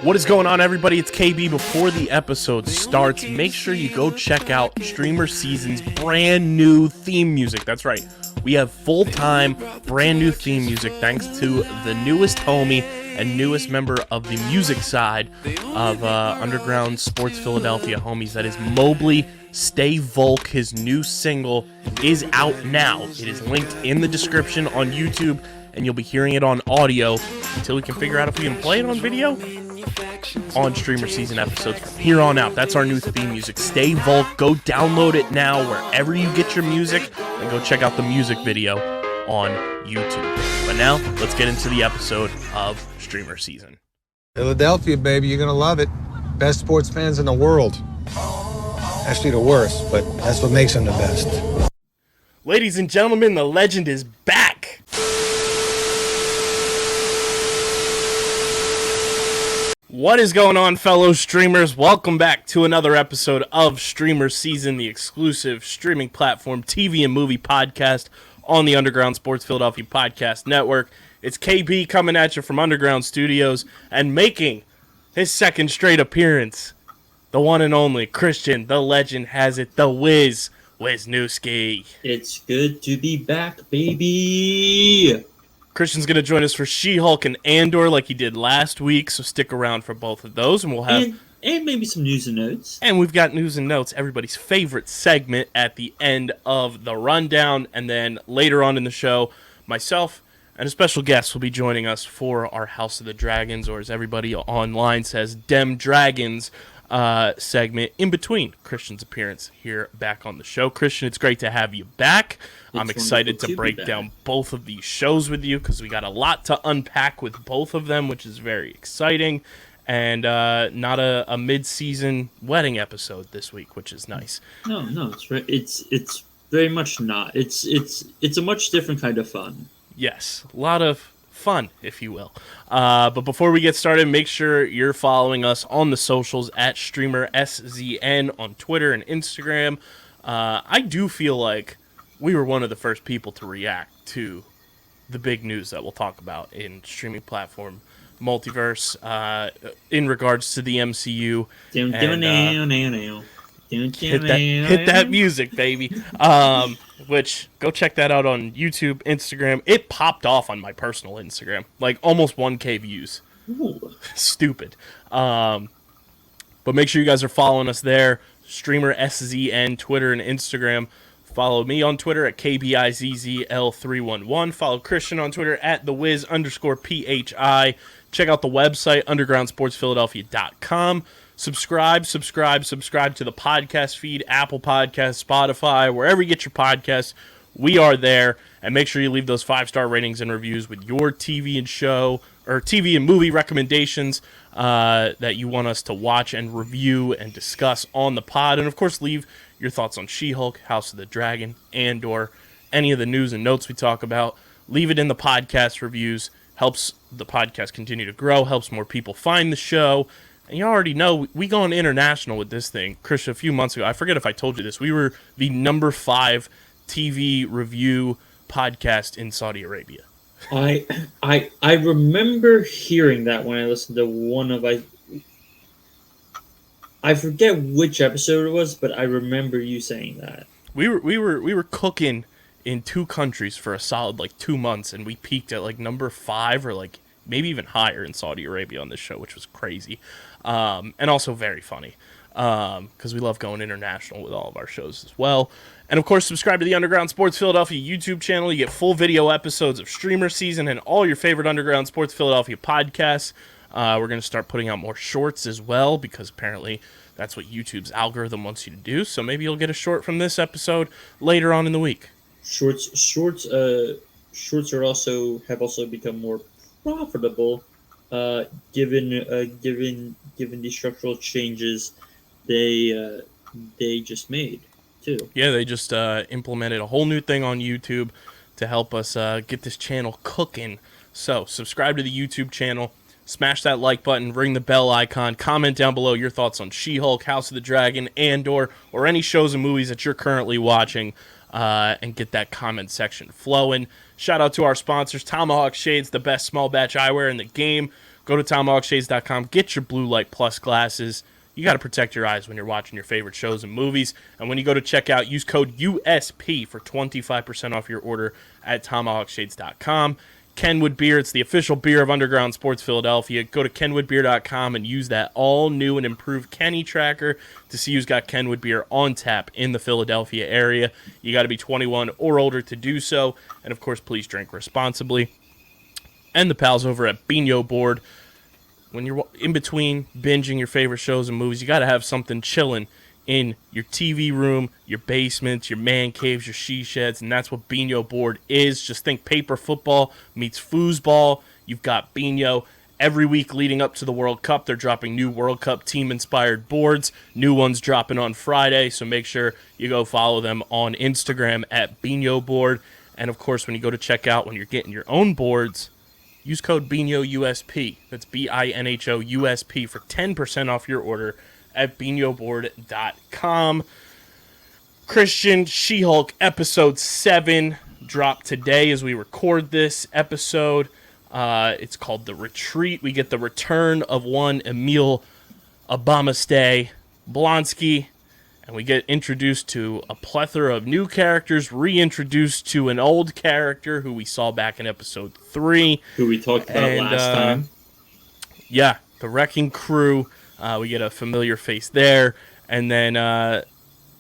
What is going on, everybody? It's KB. Before the episode starts, make sure you go check out StreamerSZN's brand new theme music. That's right. We have full-time, brand new theme music thanks to the newest homie and newest member of the music side of Underground Sports Philadelphia homies. That is Mobley. Stay Volk. His new single is out now. It is linked in the description on YouTube, and you'll be hearing it on audio until we can figure out if we can play it on video on StreamerSZN episodes from here on out. That's our new theme music. Stay Volk. Go download it now wherever you get your music, and go check out the music video on YouTube. But now, let's get into the episode of StreamerSZN. Philadelphia, baby, you're gonna love it. Best sports fans in the world. Actually, the worst, but that's what makes them the best. Ladies and gentlemen, the legend is back. What is going on, fellow streamers? Welcome back to another episode of StreamerSZN, the exclusive streaming platform TV and movie podcast on the Underground Sports Philadelphia Podcast Network. It's KB coming at you from Underground Studios and making his second straight appearance, the one and only Christian, the legend has it, the Wisnewski. It's good to be back, baby. Christian's going to join us for She-Hulk and Andor like he did last week, so stick around for both of those, and we'll have... And maybe some news and notes. And we've got news and notes, everybody's favorite segment at the end of the rundown, and then later on in the show, myself and a special guest will be joining us for our House of the Dragons, or as everybody online says, Dem Dragons segment in between Christian's appearance here back on the show. Christian, it's great to have you back. I'm excited to break down both of these shows with you because we got a lot to unpack with both of them, which is very exciting. And not a mid-season wedding episode this week, which is nice. No, it's very much not. It's a much different kind of fun. Yes, a lot of fun, if you will. But before we get started, make sure you're following us on the socials at StreamerSZN on Twitter and Instagram. I do feel like we were one of the first people to react to the big news that we'll talk about in streaming platform multiverse in regards to the MCU. Hit that music, baby. Which, go check that out on YouTube, Instagram. It popped off on my personal Instagram. Like, almost 1K views. Ooh. Stupid. But make sure you guys are following us there. StreamerSZN, Twitter and Instagram. Follow me on Twitter at KBIZZL311. Follow Christian on Twitter at TheWiz_PHI. Check out the website, undergroundsportsphiladelphia.com. Subscribe to the podcast feed, Apple Podcasts, Spotify, wherever you get your podcasts. We are there. And make sure you leave those 5-star ratings and reviews with your TV and show or TV and movie recommendations that you want us to watch and review and discuss on the pod. And, of course, leave your thoughts on She-Hulk, House of the Dragon, Andor, any of the news and notes we talk about. Leave it in the podcast reviews. Helps the podcast continue to grow, helps more people find the show. And you already know, we gone international with this thing. Christian, a few months ago, I forget if I told you this, we were the number 5 TV review podcast in Saudi Arabia. I remember hearing that when I listened to one of I forget which episode it was, but I remember you saying that. We were cooking in 2 countries for a solid 2 months, and we peaked at number 5 or maybe even higher in Saudi Arabia on this show, which was crazy. And also very funny, because we love going international with all of our shows as well. And, of course, subscribe to the Underground Sports Philadelphia YouTube channel. You get full video episodes of StreamerSZN and all your favorite Underground Sports Philadelphia podcasts. We're going to start putting out more shorts as well, because apparently that's what YouTube's algorithm wants you to do. So maybe you'll get a short from this episode later on in the week. Shorts have also become more profitable, given the structural changes they just made too. Yeah, they just implemented a whole new thing on YouTube to help us get this channel cooking. So subscribe to the YouTube channel, smash that like button, ring the bell icon, comment down below your thoughts on She-Hulk, House of the Dragon, Andor, or any shows and movies that you're currently watching. And get that comment section flowing. Shout out to our sponsors, Tomahawk Shades, the best small batch eyewear in the game. Go to TomahawkShades.com, get your Blue Light Plus glasses. You got to protect your eyes when you're watching your favorite shows and movies. And when you go to checkout, use code USP for 25% off your order at TomahawkShades.com. Kenwood Beer, it's the official beer of Underground Sports Philadelphia. Go to kenwoodbeer.com and use that all-new and improved Kenny tracker to see who's got Kenwood Beer on tap in the Philadelphia area. You got to be 21 or older to do so. And, of course, please drink responsibly. And the pals over at Bino Board. When you're in between binging your favorite shows and movies, you got to have something chilling in your TV room, your basements, your man caves, your she sheds, and that's what Bino Board is. Just think paper football meets foosball. You've got Bino. Every week leading up to the World Cup, they're dropping new World Cup team-inspired boards. New ones dropping on Friday, so make sure you go follow them on Instagram at Bino Board. And, of course, when you go to check out, when you're getting your own boards, use code BINHOUSP. That's BINHOUSP for 10% off your order at BinoBoard.com. Christian, She-Hulk episode 7 dropped today as we record this episode. It's called The Retreat. We get the return of one Emil Abamastay Blonsky, and we get introduced to a plethora of new characters, reintroduced to an old character who we saw back in episode 3. Who we talked about last time. Yeah, the Wrecking Crew. We get a familiar face there. And then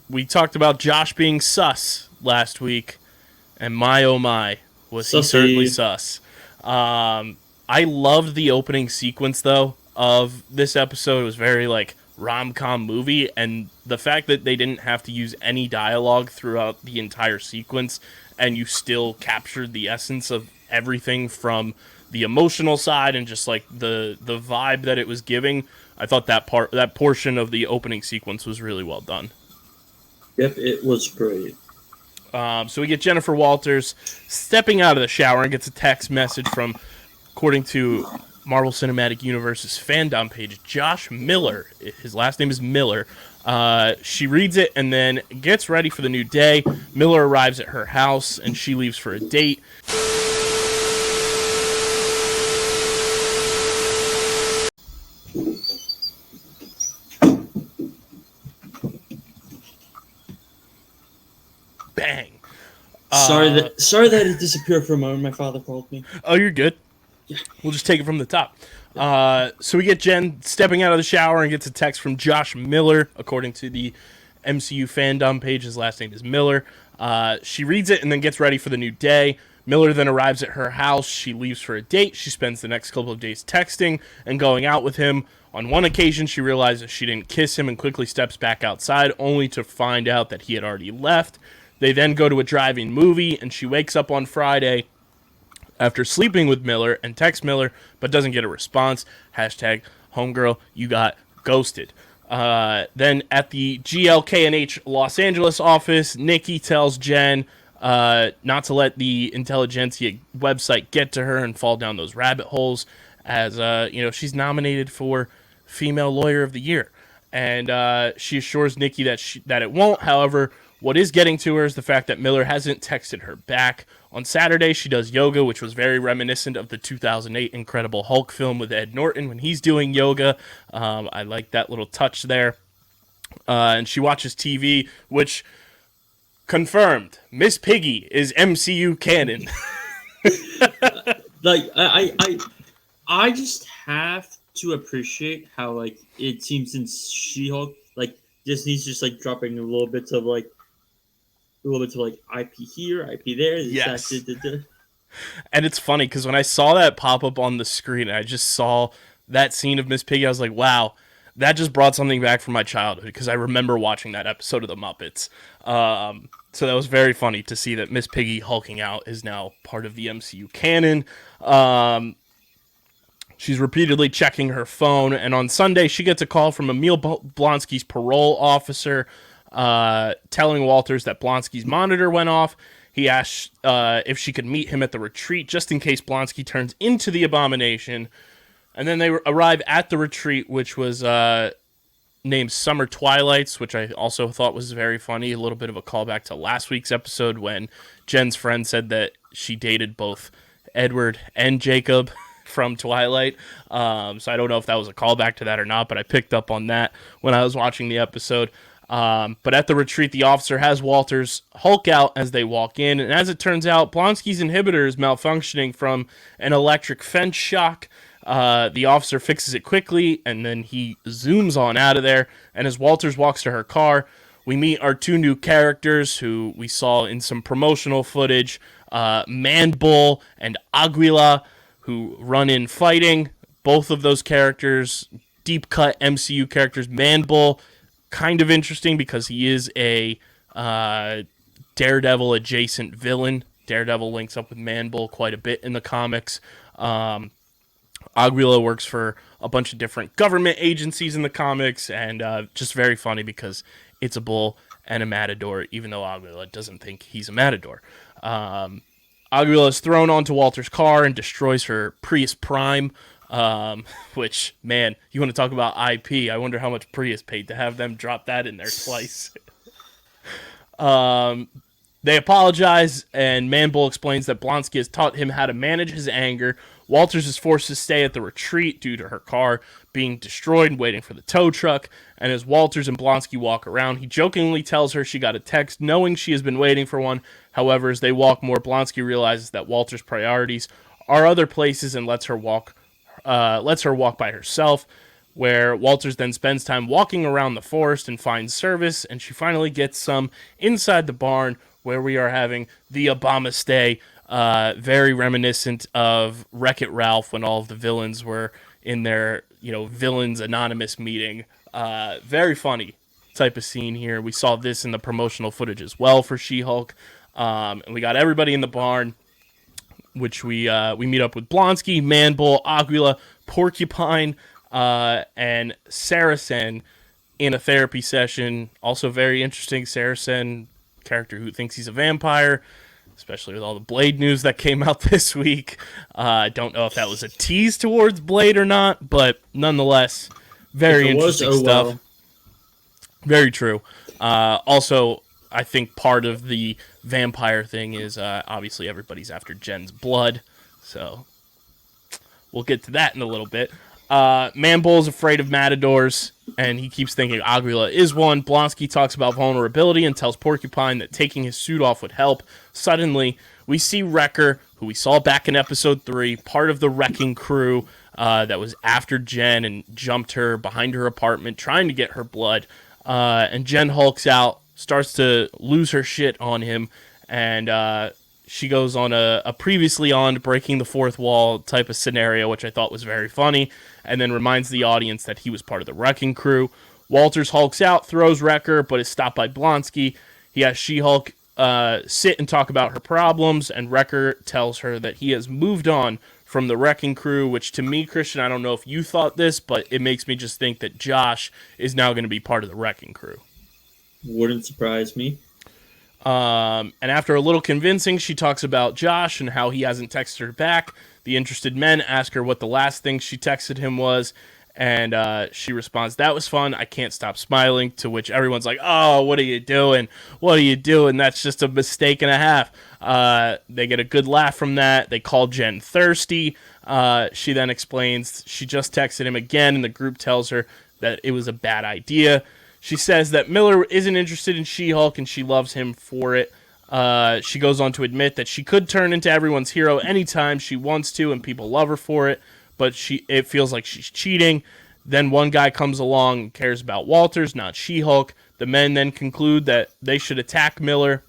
we talked about Josh being sus last week. And my, oh my, was he certainly sus. I loved the opening sequence, though, of this episode. It was very, rom-com movie. And the fact that they didn't have to use any dialogue throughout the entire sequence, and you still captured the essence of everything from the emotional side and just, the vibe that it was giving. I thought that portion of the opening sequence was really well done. Yep, it was great. So we get Jennifer Walters stepping out of the shower and gets a text message from, according to Marvel Cinematic Universe's fandom page, Josh Miller. His last name is Miller. She reads it and then gets ready for the new day. Miller arrives at her house and she leaves for a date. Bang. Sorry that it disappeared for a moment. My father called me. Oh, you're good. Yeah. We'll just take it from the top. So we get Jen stepping out of the shower and gets a text from Josh Miller, according to the MCU fandom page. His last name is Miller. She reads it and then gets ready for the new day. Miller then arrives at her house. She leaves for a date. She spends the next couple of days texting and going out with him. On one occasion, she realizes she didn't kiss him and quickly steps back outside, only to find out that he had already left. They then go to a drive-in movie, and she wakes up on Friday after sleeping with Miller and texts Miller, but doesn't get a response. Hashtag, homegirl, you got ghosted. Then at the GLK&H Los Angeles office, Nikki tells Jen not to let the intelligentsia website get to her and fall down those rabbit holes, as she's nominated for Female Lawyer of the Year. And she assures Nikki that it won't. However, what is getting to her is the fact that Miller hasn't texted her back. On Saturday, she does yoga, which was very reminiscent of the 2008 Incredible Hulk film with Ed Norton when he's doing yoga. I like that little touch there. And she watches TV, which confirmed Miss Piggy is MCU canon. I just have to appreciate how it seems in She-Hulk Disney's just dropping a little bits of IP here, IP there. Yes. And it's funny because when I saw that pop up on the screen, I just saw that scene of Miss Piggy. I was like, wow, that just brought something back from my childhood because I remember watching that episode of The Muppets. So that was very funny to see that Miss Piggy hulking out is now part of the MCU canon. She's repeatedly checking her phone, and on Sunday she gets a call from Emil Blonsky's parole officer telling Walters that Blonsky's monitor went off. He asked if she could meet him at the retreat just in case Blonsky turns into the Abomination. And then they arrive at the retreat, which was named Summer Twilights, which I also thought was very funny. A little bit of a callback to last week's episode when Jen's friend said that she dated both Edward and Jacob. from Twilight. So I don't know if that was a callback to that or not, but I picked up on that when I was watching the episode. But at the retreat, the officer has Walters Hulk out as they walk in, and as it turns out, Blonsky's inhibitor is malfunctioning from an electric fence shock. The officer fixes it quickly, and then he zooms on out of there, and as Walters walks to her car, we meet our two new characters who we saw in some promotional footage, Man-Bull and Aguila, who run in fighting. Both of those characters, deep-cut MCU characters. Man-Bull, kind of interesting because he is a Daredevil-adjacent villain. Daredevil links up with Man-Bull quite a bit in the comics. Aguila works for a bunch of different government agencies in the comics, and just very funny because it's a bull and a matador, even though Aguila doesn't think he's a matador. Aguila is thrown onto Walter's car and destroys her Prius Prime, which, man, you want to talk about IP. I wonder how much Prius paid to have them drop that in there twice. They apologize, and Man-Bull explains that Blonsky has taught him how to manage his anger. Walters is forced to stay at the retreat due to her car being destroyed and waiting for the tow truck. And as Walters and Blonsky walk around, he jokingly tells her she got a text knowing she has been waiting for one. However, as they walk more, Blonsky realizes that Walters' priorities are other places and lets her walk by herself, where Walters then spends time walking around the forest and finds service, and she finally gets some inside the barn where we are having the Obama stay, very reminiscent of Wreck-It Ralph when all of the villains were in their, Villains Anonymous meeting. Very funny type of scene here. We saw this in the promotional footage as well for She-Hulk. And we got everybody in the barn, which we meet up with Blonsky, Man-Bull, Aguila, Porcupine, and Saracen in a therapy session. Also very interesting, Saracen, character who thinks he's a vampire, especially with all the Blade news that came out this week. I don't know if that was a tease towards Blade or not, but nonetheless, very interesting stuff. Well. Very true. Also, I think part of the vampire thing is obviously everybody's after Jen's blood, so we'll get to that in a little bit. Man-Bull is afraid of matadors, and he keeps thinking Aguila is one. Blonsky talks about vulnerability and tells Porcupine that taking his suit off would help. Suddenly, we see Wrecker, who we saw back in Episode 3, part of the wrecking crew that was after Jen and jumped her behind her apartment, trying to get her blood. And Jen hulks out, starts to lose her shit on him, and she goes on a previously on breaking the fourth wall type of scenario, which I thought was very funny, and then reminds the audience that he was part of the wrecking crew. Walters hulks out, throws Wrecker, but is stopped by Blonsky. He has She-Hulk sit and talk about her problems, and Wrecker tells her that he has moved on from the wrecking crew, which to me, Christian, I don't know if you thought this, but it makes me just think that Josh is now going to be part of the wrecking crew. Wouldn't surprise me. And after a little convincing, she talks about Josh and how he hasn't texted her back. The interested men ask her what the last thing she texted him was, and she responds, "That was fun. I can't stop smiling," to which everyone's like, "Oh, what are you doing? What are you doing? That's just a mistake and a half." They get a good laugh from that. They call Jen thirsty. She then explains she just texted him again, and the group tells her that it was a bad idea. She says that Miller isn't interested in She-Hulk, and she loves him for it. She goes on to admit that she could turn into everyone's hero anytime she wants to, and people love her for it, but it feels like she's cheating. Then one guy comes along and cares about Walters, not She-Hulk. The men then conclude that they should attack Miller,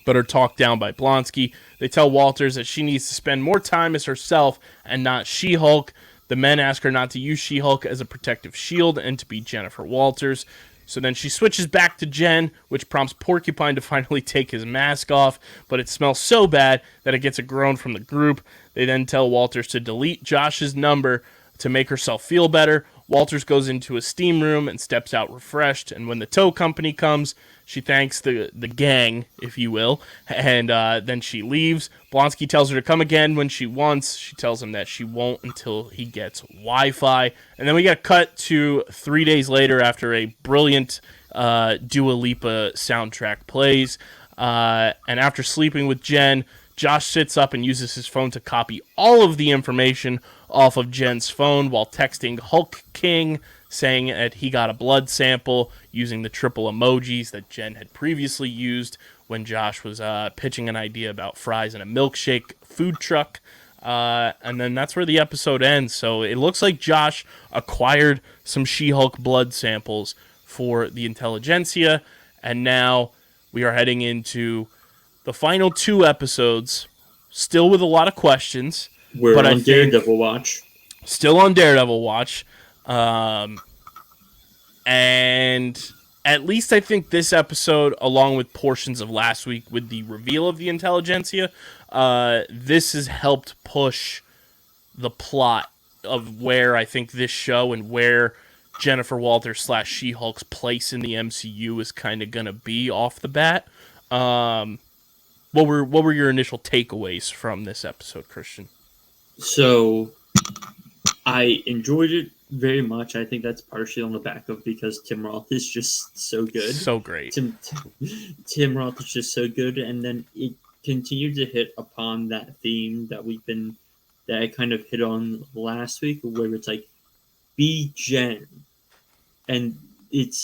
but are talked down by Blonsky. They tell Walters that she needs to spend more time as herself and not She-Hulk. The men ask her not to use She-Hulk as a protective shield and to be Jennifer Walters. So then she switches back to Jen, which prompts Porcupine to finally take his mask off, but it smells so bad that it gets a groan from the group. They then tell Walters to delete Josh's number to make herself feel better. Walters goes into a steam room and steps out refreshed, and when the tow company comes, she thanks the gang, if you will, and then she leaves. Blonsky tells her to come again when she wants. She tells him that she won't until he gets Wi-Fi. And then we get cut to 3 days later after a brilliant Dua Lipa soundtrack plays. And after sleeping with Jen, Josh sits up and uses his phone to copy all of the information off of Jen's phone while texting Hulk King, saying that he got a blood sample using the triple emojis that Jen had previously used when Josh was pitching an idea about fries and a milkshake food truck. And then that's where the episode ends. So it looks like Josh acquired some She-Hulk blood samples for the intelligentsia, and now we are heading into the final 2 episodes, still with a lot of questions. We're on Daredevil watch. Still on Daredevil watch. And at least I think this episode, along with portions of last week with the reveal of the intelligentsia, this has helped push the plot of where I think this show and where Jennifer Walters / She-Hulk's place in the MCU is kind of going to be off the bat. What were your initial takeaways from this episode, Christian? So, I enjoyed it very much. I think that's partially on the back of because Tim Roth is just so good. So great. Tim Roth is just so good, and then it continued to hit upon that theme that I kind of hit on last week, where it's like, be Jen, and it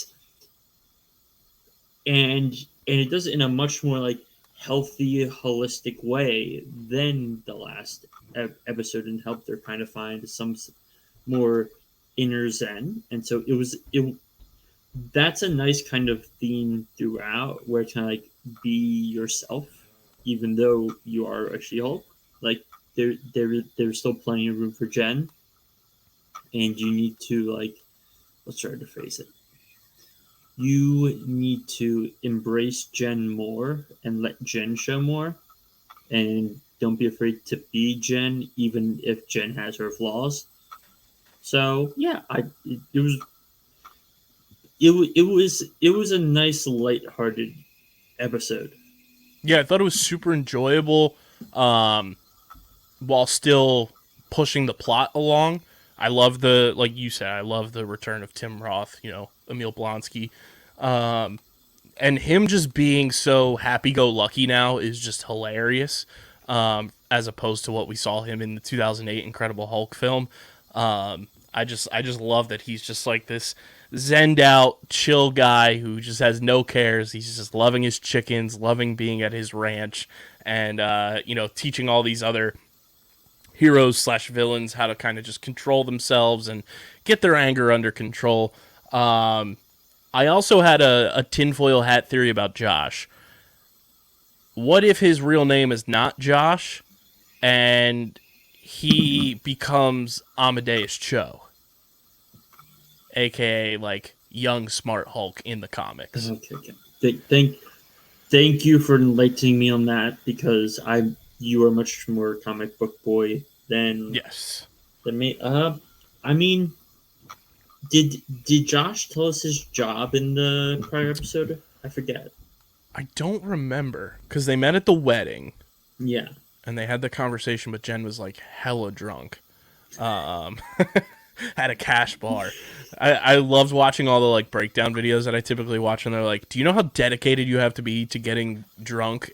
does it in a much more like healthy, holistic way than the last episode, and helped her kind of find some more inner zen. And so that's a nice kind of theme throughout, where it's kind of like, be yourself, even though you are a She-Hulk. Like there's still plenty of room for Jen, and you need to, like, let's try to phrase it. You need to embrace Jen more and let Jen show more, and don't be afraid to be Jen, even if Jen has her flaws. So yeah, it was a nice lighthearted episode. Yeah, I thought it was super enjoyable, while still pushing the plot along. I love like you said, I love the return of Tim Roth, Emil Blonsky. And him just being so happy-go-lucky now is just hilarious, as opposed to what we saw him in the 2008 Incredible Hulk film. I just love that he's just like this zenned out, chill guy who just has no cares. He's just loving his chickens, loving being at his ranch, and teaching all these other heroes / villains how to kind of just control themselves and get their anger under control. I also had a tinfoil hat theory about Josh. What if his real name is not Josh, and he becomes Amadeus Cho, aka like young smart Hulk in the comics? Okay. Thank you for enlightening me on that, because you are much more comic book boy than me. I mean, did Josh tell us his job in the prior episode? I forget. I don't remember, because they met at the wedding. Yeah. And they had the conversation, but Jen was like hella drunk. Had a cash bar. I loved watching all the like breakdown videos that I typically watch, and they're like, do you know how dedicated you have to be to getting drunk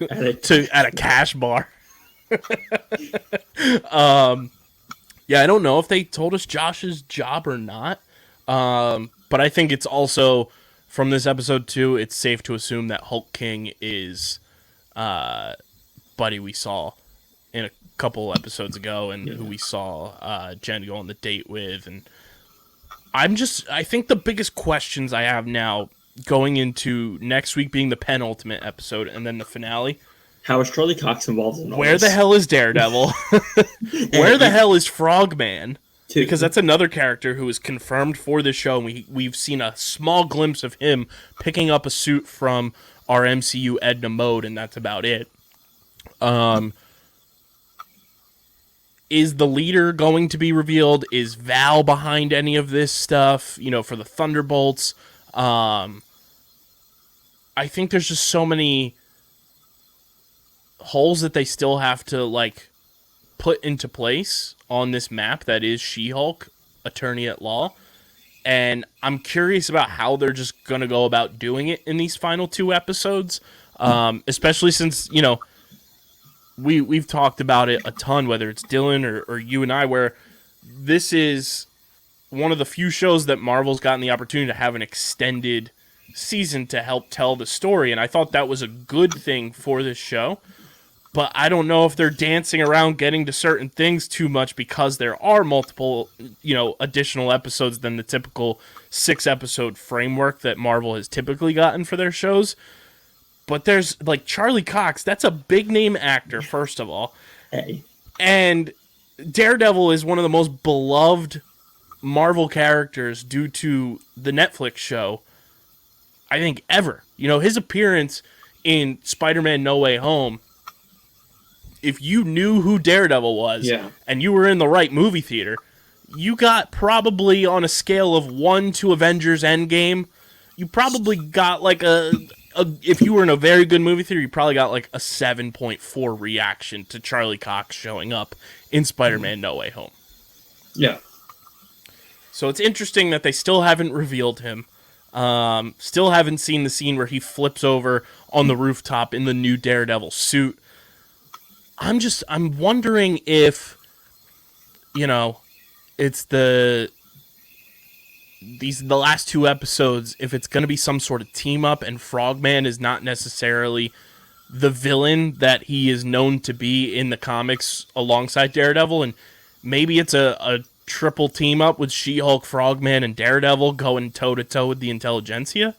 at a cash bar? Yeah, I don't know if they told us Josh's job or not. But I think it's also, from this episode too, it's safe to assume that Hulk King is Buddy we saw in a couple episodes ago, and who we saw Jen go on the date with. And I think the biggest questions I have now going into next week being the penultimate episode and then the finale. How is Charlie Cox involved in all Where this? the hell is Daredevil? Where the hell is Frogman? Because that's another character who is confirmed for this show, and we've seen a small glimpse of him picking up a suit from our MCU Edna Mode, and that's about it. Is the leader going to be revealed? Is Val behind any of this stuff, for the Thunderbolts? I think there's just so many holes that they still have to like put into place on this map that is She-Hulk, Attorney at Law. And I'm curious about how they're just going to go about doing it in these final 2 episodes. Especially since, we've talked about it a ton, whether it's Dylan or you and I, where this is one of the few shows that Marvel's gotten the opportunity to have an extended season to help tell the story, and I thought that was a good thing for this show. But I don't know if they're dancing around getting to certain things too much because there are multiple, additional episodes than the typical 6-episode framework that Marvel has typically gotten for their shows. But there's, like, Charlie Cox. That's a big-name actor, first of all. Hey. And Daredevil is one of the most beloved Marvel characters due to the Netflix show, I think, ever. His appearance in Spider-Man No Way Home, if you knew who Daredevil was and you were in the right movie theater, you got probably on a scale of 1 to Avengers Endgame, you probably got like if you were in a very good movie theater, you probably got like a 7.4 reaction to Charlie Cox showing up in Spider-Man No Way Home. Yeah. So it's interesting that they still haven't revealed him. Still haven't seen the scene where he flips over on the rooftop in the new Daredevil suit. I'm wondering if, it's the last 2 episodes, if it's going to be some sort of team up and Frogman is not necessarily the villain that he is known to be in the comics alongside Daredevil, and maybe it's a triple team up with She-Hulk, Frogman, and Daredevil going toe to toe with the Intelligentsia.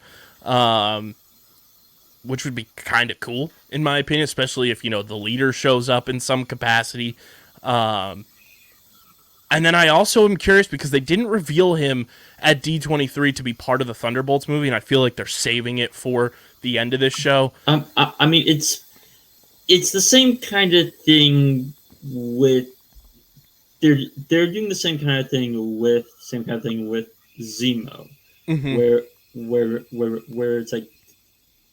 Which would be kind of cool, in my opinion, especially if, the leader shows up in some capacity. And then I also am curious because they didn't reveal him at D23 to be part of the Thunderbolts movie, and I feel like they're saving it for the end of this show. I mean, it's the same kind of thing with... They're doing the same kind of thing with Zemo, where it's like,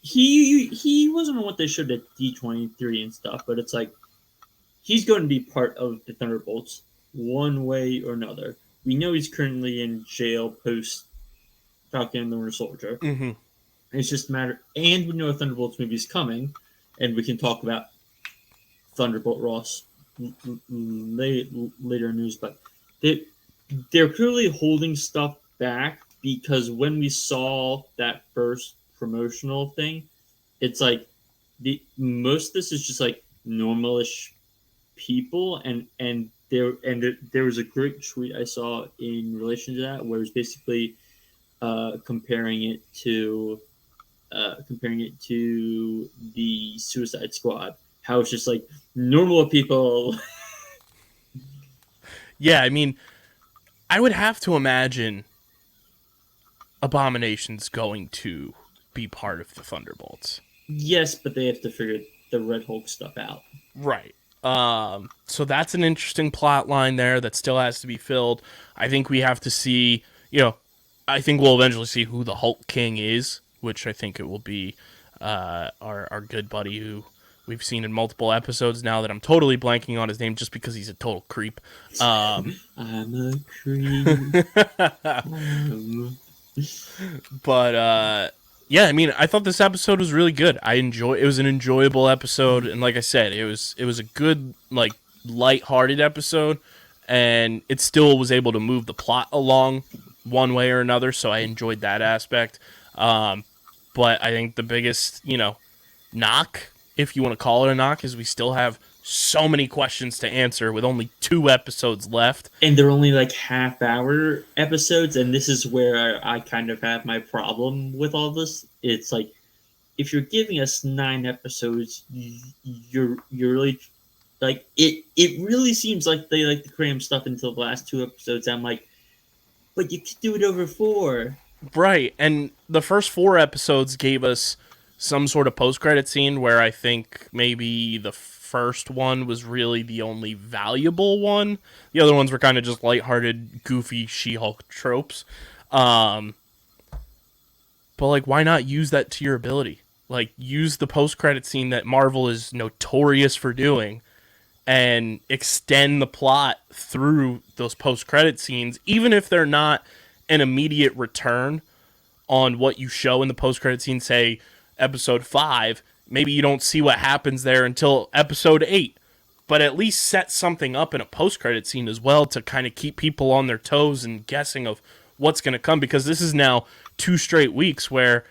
He wasn't on what they showed at D23 and stuff, but it's like he's going to be part of the Thunderbolts one way or another. We know he's currently in jail post Falcon and the Winter Soldier. Mm-hmm. And it's just a matter, and we know a Thunderbolts movie is coming, and we can talk about Thunderbolt Ross later in news. But they're clearly holding stuff back because when we saw that first promotional thing, it's like most of this is just like normalish people, and there was a great tweet I saw in relation to that where it was basically comparing it to the Suicide Squad, how it's just like normal people. Yeah, I mean, I would have to imagine Abomination's going to be part of the Thunderbolts. Yes, but they have to figure the Red Hulk stuff out. Right. So that's an interesting plot line there that still has to be filled. I think we have to see, I think we'll eventually see who the Hulk King is, which I think it will be our good buddy who we've seen in multiple episodes now that I'm totally blanking on his name just because he's a total creep. I'm a creep. But, yeah, I mean, I thought this episode was really good. It was an enjoyable episode, and like I said, it was a good, like, light-hearted episode, and it still was able to move the plot along one way or another, so I enjoyed that aspect. But I think the biggest, knock, if you want to call it a knock, is we still have so many questions to answer with only 2 episodes left. And they're only like half-hour episodes, and this is where I kind of have my problem with all this. It's like, if you're giving us 9 episodes, you're really like it really seems like they like to cram stuff into the last 2 episodes. I'm like, but you could do it over 4. Right, and the first 4 episodes gave us some sort of post-credit scene where I think maybe the first one was really the only valuable one. The other ones were kind of just lighthearted, goofy She-Hulk tropes. But, like, why not use that to your ability? Like, use the post-credit scene that Marvel is notorious for doing and extend the plot through those post-credit scenes, even if they're not an immediate return on what you show in the post-credit scene, say, episode 5, maybe you don't see what happens there until episode 8. But at least set something up in a post-credit scene as well to kind of keep people on their toes and guessing of what's going to come, because this is now 2 straight weeks where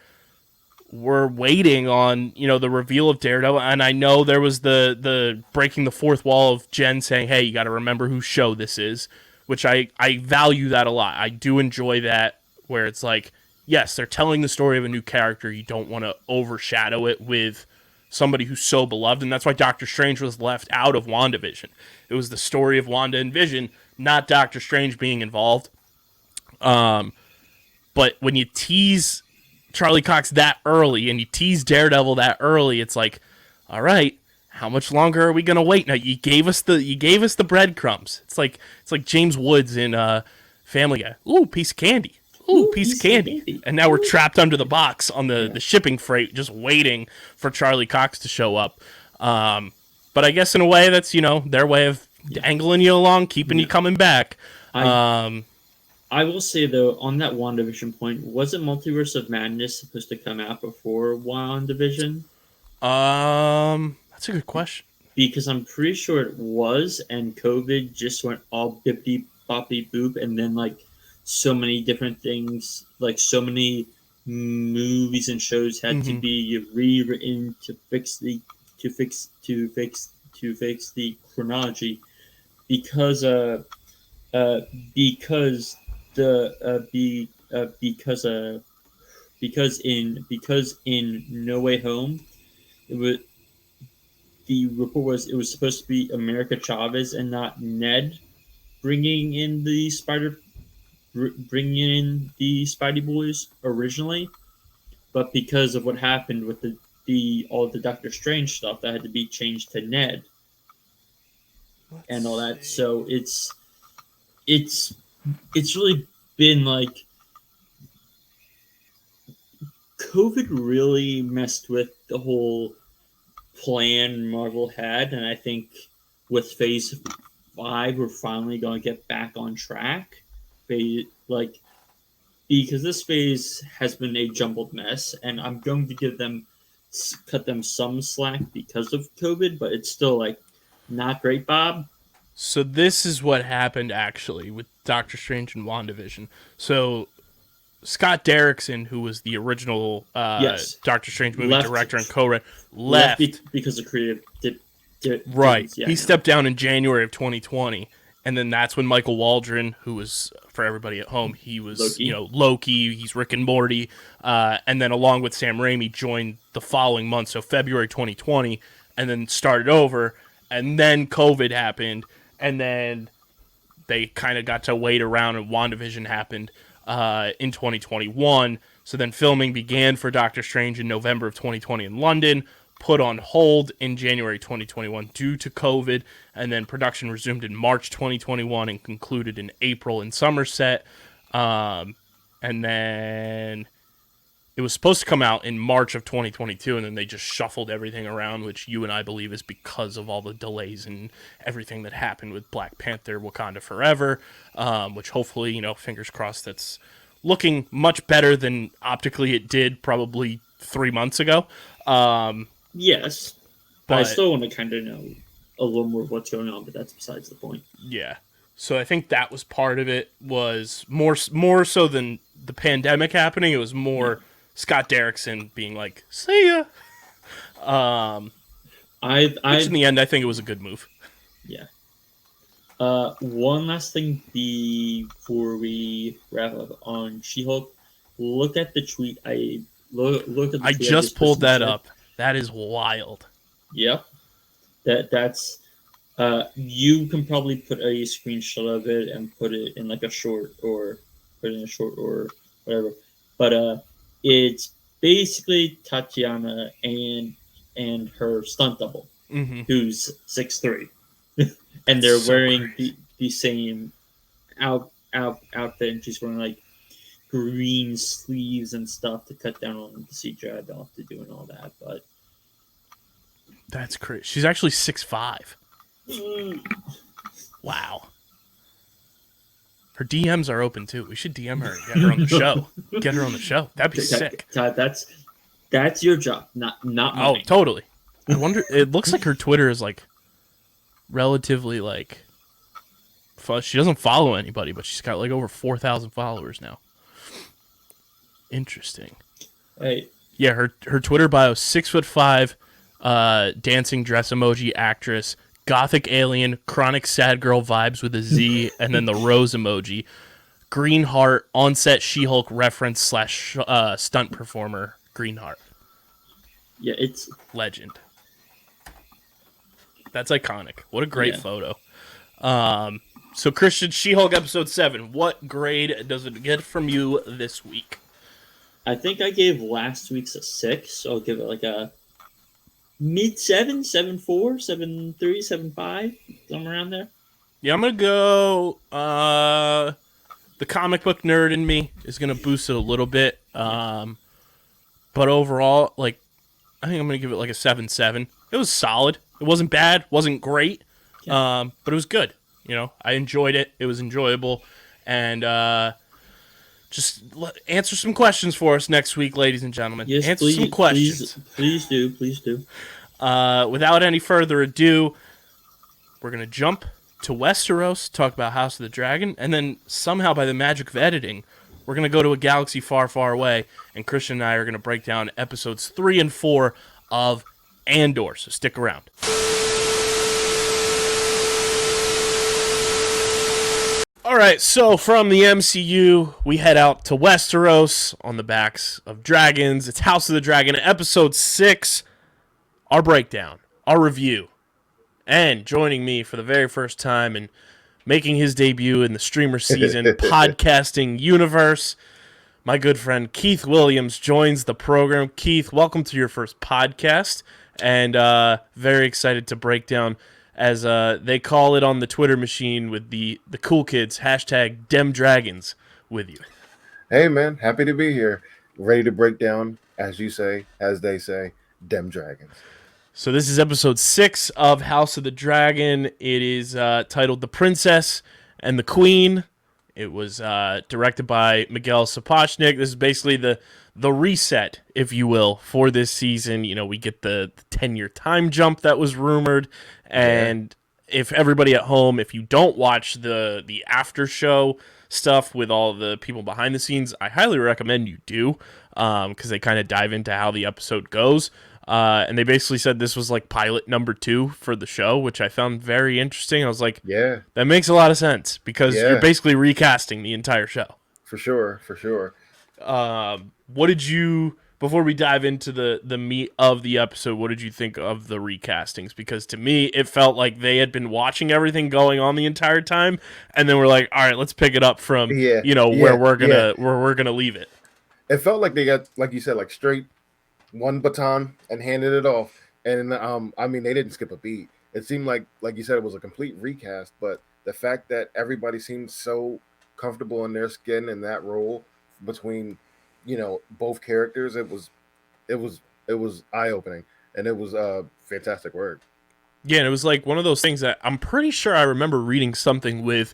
we're waiting on, the reveal of Daredevil. And I know there was the breaking the fourth wall of Jen saying, hey, you got to remember whose show this is, which I value that a lot. I do enjoy that, where it's like, yes, they're telling the story of a new character. You don't want to overshadow it with somebody who's so beloved, and that's why Doctor Strange was left out of WandaVision. It was the story of Wanda and Vision, not Doctor Strange being involved. But when you tease Charlie Cox that early, and you tease Daredevil that early, it's like, all right, how much longer are we gonna wait? Now you gave us the breadcrumbs. It's like James Woods in Family Guy. Ooh, piece of candy. Ooh, piece of candy. And now we're trapped under the box on the shipping freight, just waiting for Charlie Cox to show up. But I guess in a way that's, their way of angling you along, keeping you coming back. I will say, though, on that WandaVision point, wasn't Multiverse of Madness supposed to come out before WandaVision? That's a good question. Because I'm pretty sure it was, and COVID just went all bippity boppy boop, and then, so many different things, so many movies and shows had to be rewritten to fix the chronology, because in No Way Home, the report was it was supposed to be America Chavez and not Ned bringing in the Spidey Boys originally, but because of what happened with all the Doctor Strange stuff, that had to be changed to Ned and all that. So it's really been COVID really messed with the whole plan Marvel had, and I think with Phase 5 we're finally going to get back on track. Because this phase has been a jumbled mess, and I'm going to cut them some slack because of COVID, but it's still not great, Bob. So this is what happened actually with Doctor Strange and WandaVision. So Scott Derrickson, who was the original Doctor Strange movie director and co-writer, left because of creative. Right, he stepped down in January of 2020. And then that's when Michael Waldron, who was, for everybody at home, he was, Loki, he's Rick and Morty, and then along with Sam Raimi, joined the following month, so February 2020, and then started over, and then COVID happened, and then they kind of got to wait around, and WandaVision happened in 2021, so then filming began for Doctor Strange in November of 2020 in London, put on hold in January 2021 due to COVID, and then production resumed in March 2021 and concluded in April in Somerset. And then it was supposed to come out in March of 2022, and then they just shuffled everything around, which you and I believe is because of all the delays and everything that happened with Black Panther, Wakanda Forever, which hopefully, fingers crossed, that's looking much better than optically it did probably 3 months ago. Yes, but I still want to kind of know a little more of what's going on, but that's besides the point. Yeah. So I think that was part of it, was more so than the pandemic happening. It was more Scott Derrickson being like, see ya. Which in the end, I think it was a good move. Yeah. One last thing before we wrap up on She-Hulk. Look at the tweet. I just pulled that up. That is wild. Yep. That's you can probably put a screenshot of it and put it in a short or whatever. But it's basically Tatiana and her stunt double, who's 6'3", and they're wearing the same outfit, and she's wearing green sleeves and stuff to cut down on the CGI they'll have to do and all that, but that's crazy. She's actually 6'5". Wow. Her DMs are open too. We should DM her and get her on the show. That'd be sick. That's That's your job, not Oh, mine. totally. I wonder. It looks like her Twitter is like relatively like. She doesn't follow anybody, but she's got like over 4,000 followers now. Interesting. Hey, Yeah, her Twitter bio: 6'5", dancing dress emoji actress, gothic alien, chronic sad girl vibes with a Z, and then the rose emoji. Green Heart, on-set She-Hulk reference / stunt performer. Green Heart. yeah, it's Legend. That's iconic. What a great photo. So, Christian, She-Hulk episode 7. What grade does it get from you this week? I think I gave last week's a 6, so I'll give it like a mid-7, 7.4, 7.3, 7.5, somewhere around there. Yeah, I'm going to go... the comic book nerd in me is going to boost it a little bit. But overall, like, I think I'm going to give it like a 7.7. It was solid. It wasn't bad. Wasn't great. But it was good. You know, I enjoyed it. It was enjoyable. And just answer some questions for us next week, ladies and gentlemen. Yes, answer please, some questions. Please do. Without any further ado, we're going to jump to Westeros, talk about House of the Dragon, and then somehow by the magic of editing, we're going to go to a galaxy far, far away, and Christian and I are going to break down episodes 3 and 4 of Andor, so stick around. Alright, so from the MCU, we head out to Westeros on the backs of dragons. It's House of the Dragon, episode 6, our breakdown, our review. And joining me for the very first time and making his debut in the StreamerSZN podcasting universe, my good friend Keith Williams joins the program. Keith, welcome to your first podcast, and very excited to break down, as they call it on the Twitter machine with the cool kids, hashtag #DemDragons with you. Hey man, happy to be here. Ready to break down, as you say, as they say, #DemDragons. So this is episode 6 of House of the Dragon. It is titled The Princess and the Queen. It was directed by Miguel Sapochnik. This is basically the reset, if you will, for this season. You know, we get the 10-year time jump that was rumored. And if everybody at home, if you don't watch the after show stuff with all the people behind the scenes, I highly recommend you do, because they kind of dive into how the episode goes. And they basically said this was like pilot number 2 for the show, which I found very interesting. I was like, yeah, that makes a lot of sense, because you're basically recasting the entire show. For sure. What did you, before we dive into the meat of the episode, what did you think of the recastings? Because to me, it felt like they had been watching everything going on the entire time, and then we're like, all right, let's pick it up from where we're gonna leave it. It felt like they got, like you said, like straight one baton and handed it off. And I mean, they didn't skip a beat. It seemed like you said, it was a complete recast, but the fact that everybody seemed so comfortable in their skin in that role between, both characters, it was eye-opening, and it was fantastic work. Yeah, and it was like one of those things that I'm pretty sure I remember reading something with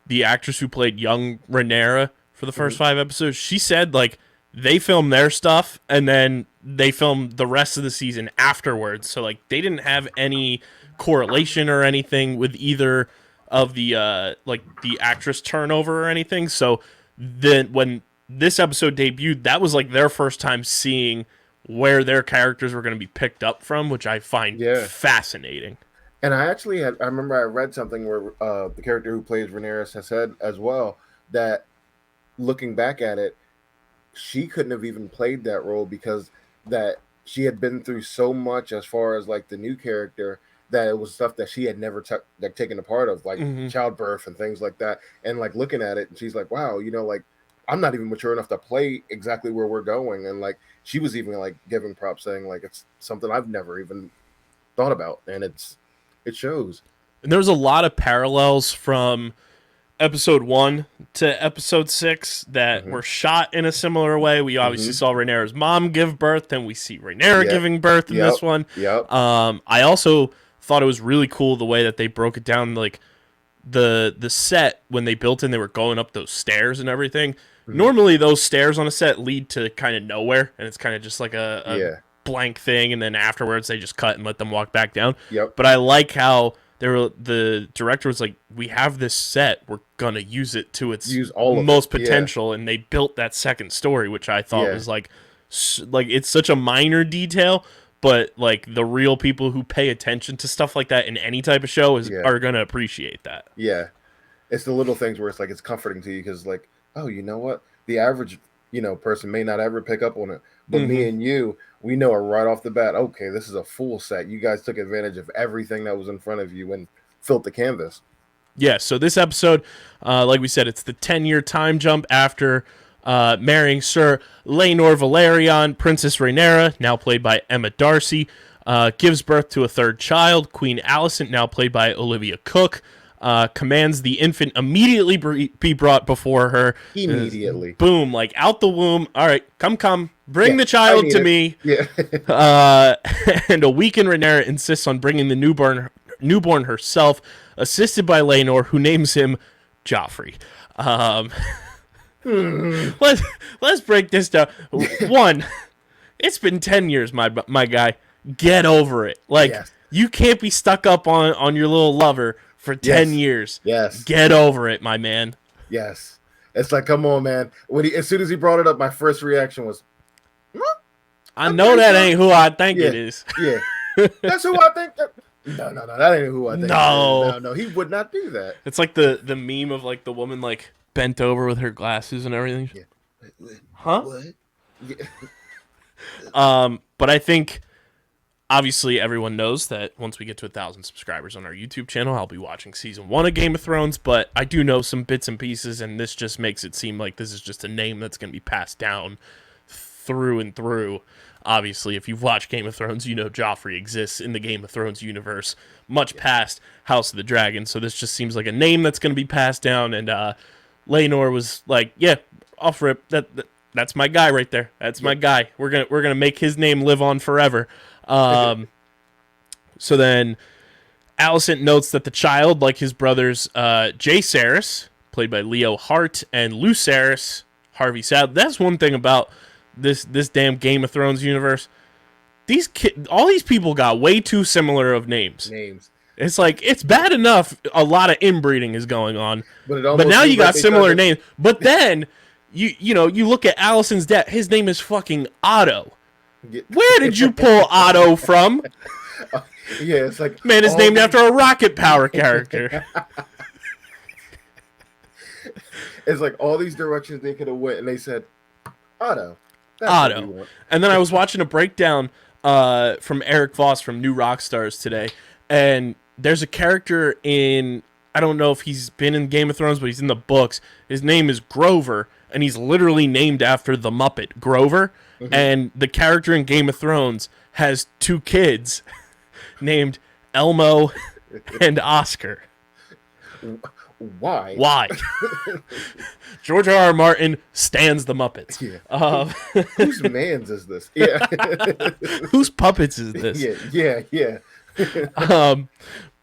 the actress who played young Rhaenyra for the first 5 episodes. She said, like, they filmed their stuff, and then they filmed the rest of the season afterwards. So, like, they didn't have any correlation or anything with either of the, the actress turnover or anything. So then when this episode debuted, that was, like, their first time seeing where their characters were going to be picked up from, which I find fascinating. And I remember I read something where the character who plays Rhaenyra has said as well that, looking back at it, she couldn't have even played that role because that she had been through so much as far as like the new character, that it was stuff that she had never taken a part of, like childbirth and things like that. And like looking at it, and she's like, wow, like I'm not even mature enough to play exactly where we're going. And like she was even like giving props, saying like it's something I've never even thought about, and it shows. And there's a lot of parallels from episode 1 to episode 6 that were shot in a similar way. We obviously saw Rhaenyra's mom give birth, then we see Rhaenyra giving birth in this one. I also thought it was really cool the way that they broke it down, like the set when they built in, they were going up those stairs and everything. Normally, those stairs on a set lead to kind of nowhere, and it's kind of just like a blank thing, and then afterwards they just cut and let them walk back down. Yep. But I like how the director was like, we have this set, we're going to use it to its most potential, and they built that second story, which I thought was like it's such a minor detail, but like the real people who pay attention to stuff like that in any type of show are going to appreciate that. Yeah. It's the little things where it's like, it's comforting to you because like, oh, you know what? The average, person may not ever pick up on it, but me and you, we know it right off the bat. Okay, this is a full set. You guys took advantage of everything that was in front of you and filled the canvas. Yeah, so this episode, like we said, it's the 10-year time jump after marrying Sir Laenor Valerion. Princess Rhaenyra, now played by Emma Darcy, gives birth to a third child. Queen Alicent, now played by Olivia Cooke, commands the infant immediately be brought before her. Immediately. Boom, like out the womb. All right, come. Bring the child to me. Yeah. And a weakened Rhaenyra insists on bringing the newborn herself, assisted by Laenor, who names him Joffrey. Let's break this down. One, it's been 10 years, my guy. Get over it. Like, you can't be stuck up on your little lover for 10 years. Yes. Get over it, my man. Yes. It's like, come on, man. As soon as he brought it up, my first reaction was, I know that ain't who I think it is. Yeah. That's who I think. No, that ain't who I think. No, he would not do that. It's like the meme of like the woman like bent over with her glasses and everything. Yeah. Huh? What? Yeah. But I think obviously everyone knows that once we get to 1,000 subscribers on our YouTube channel, I'll be watching season 1 of Game of Thrones, but I do know some bits and pieces, and this just makes it seem like this is just a name that's going to be passed down through and through. Obviously, if you've watched Game of Thrones, you know Joffrey exists in the Game of Thrones universe, much past House of the Dragon, so this just seems like a name that's going to be passed down, and Laenor was like, yeah, off rip, that's my guy right there. That's my guy. We're gonna make his name live on forever. So then Alicent notes that the child, like his brothers Jaehaerys, played by Leo Hart, and Lucerys, Harvey Sadler. That's one thing about this damn Game of Thrones universe. All these people got way too similar of names. It's like, it's bad enough a lot of inbreeding is going on, but now you got similar names. But then you look at Alicent's dad. His name is fucking Otto. Where did you pull Otto from? Yeah, it's like, man is named after a Rocket Power character. It's like all these directions they could have went, and they said Otto. Otto. And then I was watching a breakdown from Eric Voss from New Rockstars today, and there's a character in, I don't know if he's been in Game of Thrones, but he's in the books. His name is Grover, and he's literally named after the Muppet Grover. Mm-hmm. And the character in Game of Thrones has 2 kids named Elmo and Oscar. Why? George R.R. Martin stands the Muppets. Yeah. Whose man's is this? Yeah. Whose puppets is this? Yeah.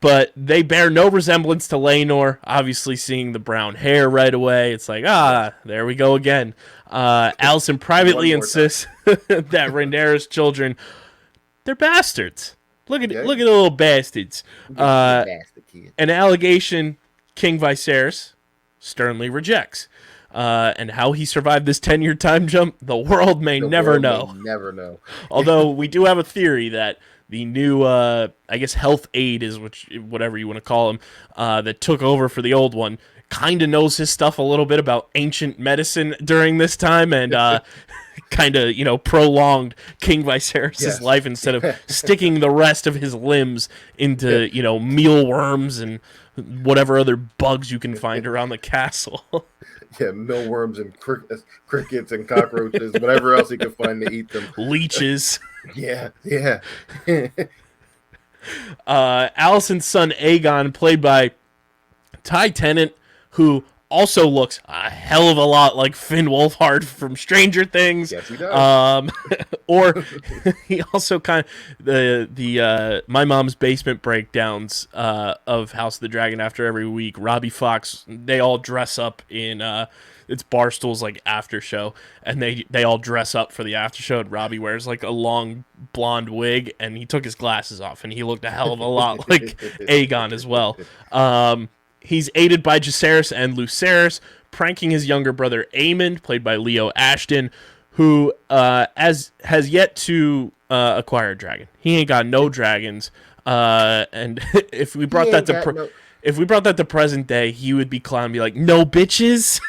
But they bear no resemblance to Laenor. Obviously, seeing the brown hair right away, it's like, there we go again. Alicent privately insists that Rhaenyra's children, they're bastards. Look at the little bastards. An allegation King Viserys sternly rejects. And how he survived this 10-year time jump, the world may never know. Although we do have a theory that the new, I guess, health aide is whatever you want to call him, that took over for the old one, kind of knows his stuff a little bit about ancient medicine during this time, and kind of, prolonged King Viserys' life instead of sticking the rest of his limbs into, mealworms and whatever other bugs you can find around the castle. Yeah, mealworms and crickets and cockroaches, whatever else he could find to eat them. Leeches. Yeah. Alicent's son Aegon, played by Ty Tennant, who also looks a hell of a lot like Finn Wolfhard from Stranger Things. Yes, he does. Or he also kind of the My Mom's Basement breakdowns of House of the Dragon after every week. Robbie Fox, they all dress up in it's Barstool's like after show, and they all dress up for the after show. And Robbie wears like a long blonde wig, and he took his glasses off, and he looked a hell of a lot like Aegon as well. He's aided by Jacaerys and Lucerys, pranking his younger brother Aemond, played by Leo Ashton, who has yet to acquire a dragon. He ain't got no dragons. And if we brought that to present day, he would be clown, be like, no bitches.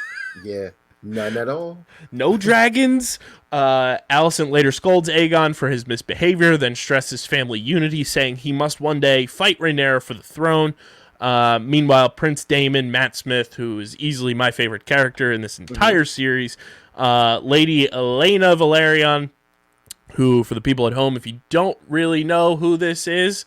Yeah, none at all. No dragons. Alicent later scolds Aegon for his misbehavior, then stresses family unity, saying he must one day fight Rhaenyra for the throne. Meanwhile, Prince Daemon, Matt Smith, who is easily my favorite character in this entire series, Lady Elena Valerion, who, for the people at home, if you don't really know who this is,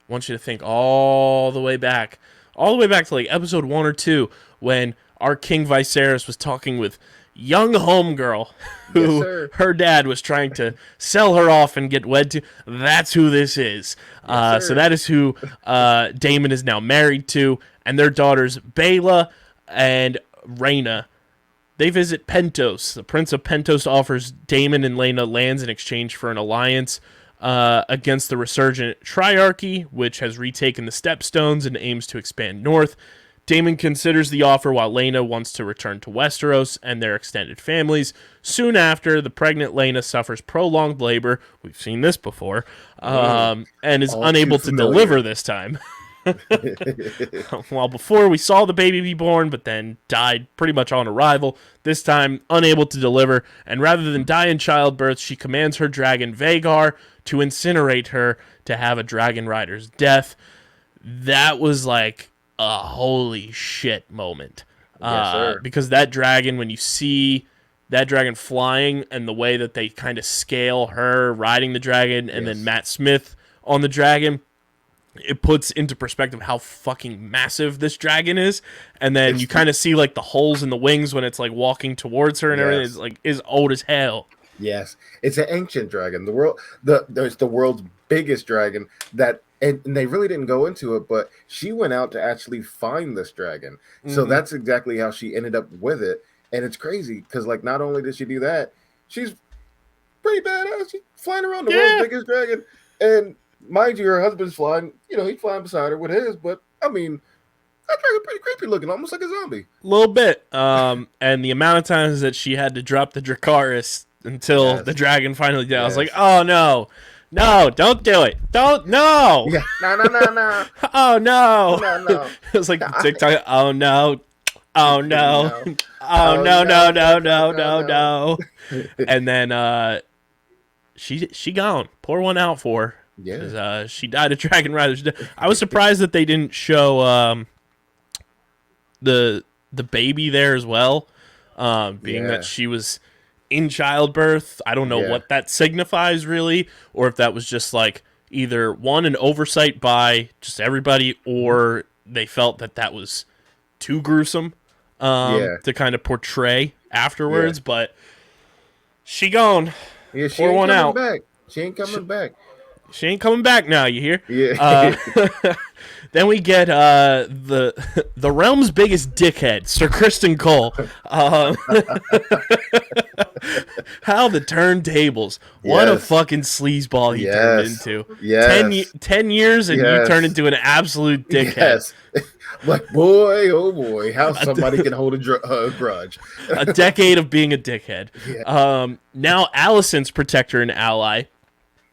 I want you to think all the way back to like episode 1 or 2, when our King Viserys was talking with young homegirl who her dad was trying to sell her off and get wed to. That's who this is. So that is who Daemon is now married to, and their daughters Baela and Rhaena. They visit Pentos. The Prince of Pentos offers Daemon and Laena lands in exchange for an alliance against the resurgent Triarchy, which has retaken the Stepstones and aims to expand north. Daemon considers the offer while Laena wants to return to Westeros and their extended families. Soon after, the pregnant Laena suffers prolonged labor. We've seen this before. And is unable to deliver this time. While before we saw the baby be born, but then died pretty much on arrival. This time, unable to deliver. And rather than die in childbirth, she commands her dragon Vhagar to incinerate her to have a dragon rider's death. That was like a holy shit moment. Because that dragon, when you see that dragon flying and the way that they kind of scale her riding the dragon and then Matt Smith on the dragon, it puts into perspective how fucking massive this dragon is. And then you kind of see like the holes in the wings when it's like walking towards her and everything. It's like is old as hell. Yes, it's an ancient dragon. There's the world's biggest dragon that. And they really didn't go into it, but she went out to actually find this dragon. So that's exactly how she ended up with it. And it's crazy because, like, not only did she do that, she's pretty badass. She's flying around the world's biggest dragon. And mind you, her husband's flying. You know, he's flying beside her with his. But, I mean, that dragon pretty creepy looking, almost like a zombie. A little bit. And the amount of times that she had to drop the Dracarys until the dragon finally did. I was like, oh, no. No, don't do it. Don't, no. Yeah. No. Oh, no. No. It was like the TikTok, oh, no. Oh, no. Oh, no. And then she gone. Pour one out for her. Yeah. She died of dragon riders. I was surprised that they didn't show the baby there as well, being that she was in childbirth. I don't know what that signifies really, or if that was just like either one, an oversight by just everybody, or they felt that was too gruesome to kind of portray afterwards. But she gone. Yeah, she ain't coming back. She ain't coming back. She ain't coming back now, you hear? Yeah. Then we get the realm's biggest dickhead, Sir Criston Cole. How the turntables. What a fucking sleazeball he turned into. 10 years and you turn into an absolute dickhead. Yes. Like, boy, oh boy, how somebody can hold a grudge. A decade of being a dickhead. Yeah. Now Alicent's protector and ally.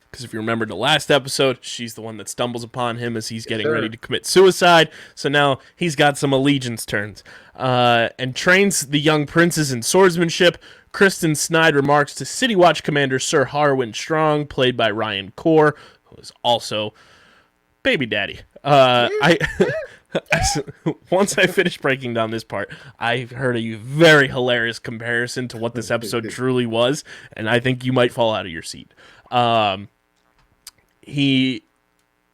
Because if you remember the last episode, she's the one that stumbles upon him as he's getting ready to commit suicide. So now he's got some allegiance turns. And trains the young princes in swordsmanship. Kristen Snide remarks to City Watch Commander Sir Harwin Strong, played by Ryan Corr, who is also baby daddy. Once I finished breaking down this part, I heard a very hilarious comparison to what this episode truly was, and I think you might fall out of your seat. He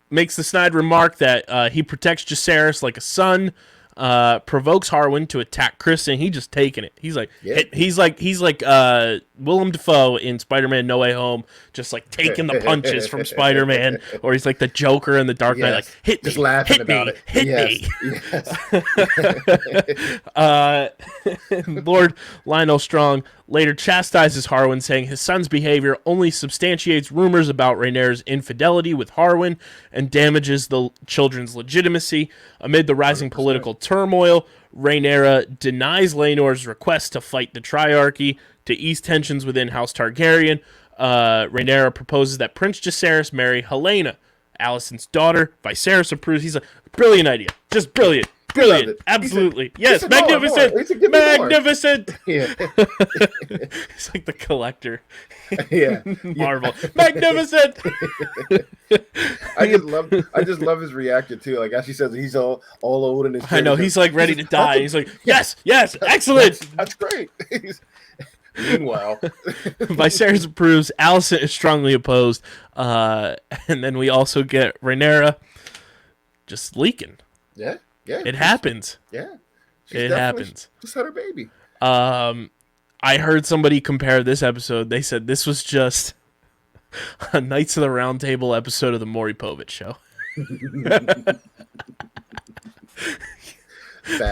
makes the snide remark that he protects Jacaerys like a son, provokes Harwin to attack Kristen. He just taking it. He's like, Yeah. he's like Willem Dafoe in Spider-Man No Way Home, just like taking the punches from Spider-Man, or he's like the Joker in the Dark Knight, like hit just me, laughing hit about me, it. hit Yes. me. Lord Lionel Strong later chastises Harwin, saying his son's behavior only substantiates rumors about Rhaenyra's infidelity with Harwin and damages the children's legitimacy. Amid the rising 100%. political turmoil, Rhaenyra denies Laenor's request to fight the Triarchy to ease tensions within House Targaryen. Rhaenyra proposes that Prince Jacaerys marry Helaena, Alicent's daughter. Viserys approves. He's a brilliant idea. Just brilliant. Brilliant. He Absolutely. said, Yes. Magnificent. He said, "Give me more." Magnificent. Yeah. He's like the collector. Yeah. Marvel. Magnificent. I just love his reaction too. Like as she says, he's all old in his. I know. He's like ready to die. He's like, yes, excellent. That's great. Meanwhile, Viserys approves. Alicent is strongly opposed. And then we also get Rhaenyra just leaking. yeah. It happens. Yeah. It happens. Just had her baby. I heard somebody compare this episode. They said this was just a Knights of the Round Table episode of the Maury Povich show.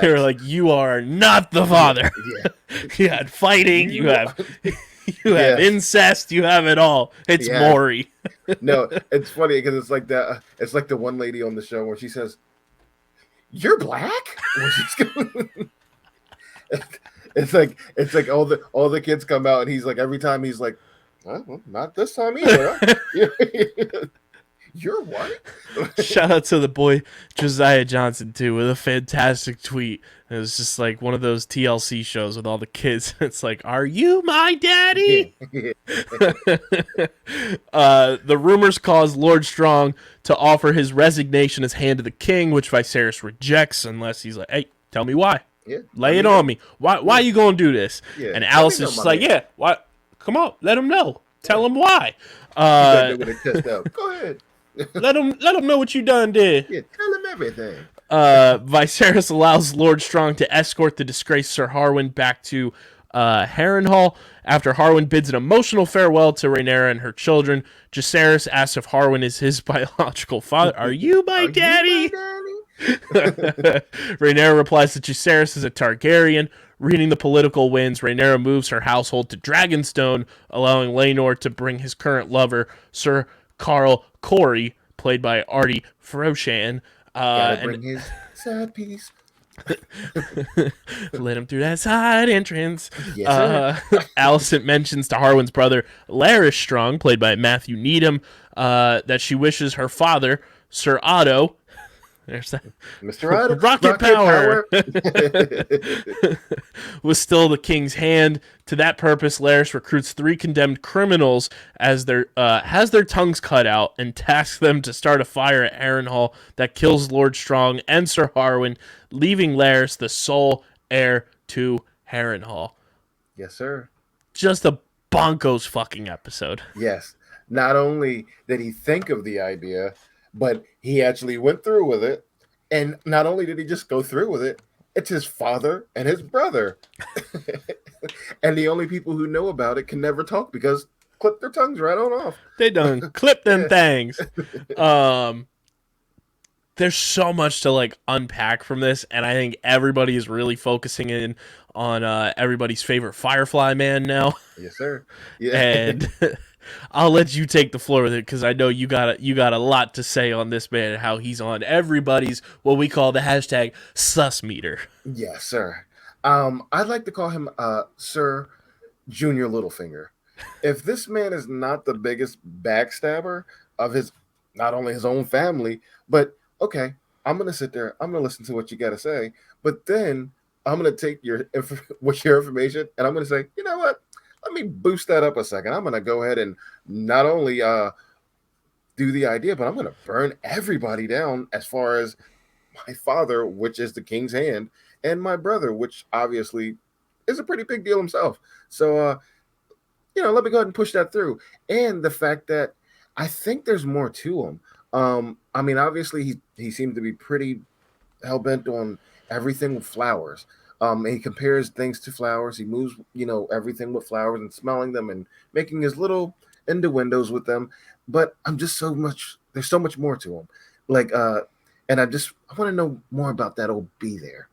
They were like, "You are not the father. Yeah. You had fighting. You have Yes. incest. You have it all. It's Yeah. Maury." No, it's funny because it's like that. It's like the one lady on the show where she says, "You're black." Where she's going- it's like all the kids come out and he's like every time he's like, well, not this time either. Huh? You're white. Shout out to the boy Josiah Johnson too with a fantastic tweet. It was just like one of those TLC shows with all the kids. It's like, "Are you my daddy?" The rumors caused Lord Strong to offer his resignation as Hand of the King, which Viserys rejects unless he's like, "Hey, tell me why. Yeah, Lay it on me. Why you gonna do this?" Yeah, And let me Alicent's know, just my like, man. "Yeah, why? Come on, let him know. Tell him why. With a chest out. Go ahead. Let him know what you done did." Yeah, tell him everything. Viserys allows Lord Strong to escort the disgraced Sir Harwin back to Harrenhal. After Harwin bids an emotional farewell to Rhaenyra and her children, Jacaerys asks if Harwin is his biological father. "Are you my daddy?" Rhaenyra replies that Jacaerys is a Targaryen. Reading the political winds, Rhaenyra moves her household to Dragonstone, allowing Laenor to bring his current lover, Sir Carl Corey, played by Artie Froshan, Gotta bring his side piece. let him through that side entrance. Yes, sir. Alicent mentions to Harwin's brother, Larys Strong, played by Matthew Needham, that she wishes her father, Sir Otto, there's that, Mr. Otto, Rocket power. was still the king's hand. To that purpose, Larys recruits 3 condemned criminals as has their tongues cut out and tasks them to start a fire at Harrenhal that kills Lord Strong and Sir Harwin, leaving Larys the sole heir to Harrenhal. Yes, sir. Just a bonkos fucking episode. Yes. Not only did he think of the idea, but he actually went through with it. And not only did he just go through with it, it's his father and his brother. And the only people who know about it can never talk because clip their tongues right on off. They done clip them things. There's so much to like unpack from this, and I think everybody is really focusing in on everybody's favorite Firefly man now. Yes, sir. Yeah. And I'll let you take the floor with it because I know you got a lot to say on this man and how he's on everybody's what we call the hashtag sus meter. Yes, sir. I'd like to call him Sir Junior Littlefinger. If this man is not the biggest backstabber of his, not only his own family, but okay, I'm gonna sit there, I'm gonna listen to what you gotta say, but then I'm gonna take your information and I'm gonna say, you know what? Let me boost that up a second. I'm gonna go ahead and not only do the idea, but I'm gonna burn everybody down as far as my father, which is the king's hand, and my brother, which obviously is a pretty big deal himself. So, let me go ahead and push that through. And the fact that I think there's more to him. I mean, obviously he seemed to be pretty hell-bent on everything with flowers. He compares things to flowers. He moves, everything with flowers and smelling them and making his little innuendos with them. But there's so much more to him. Like, and I want to know more about that old bee there.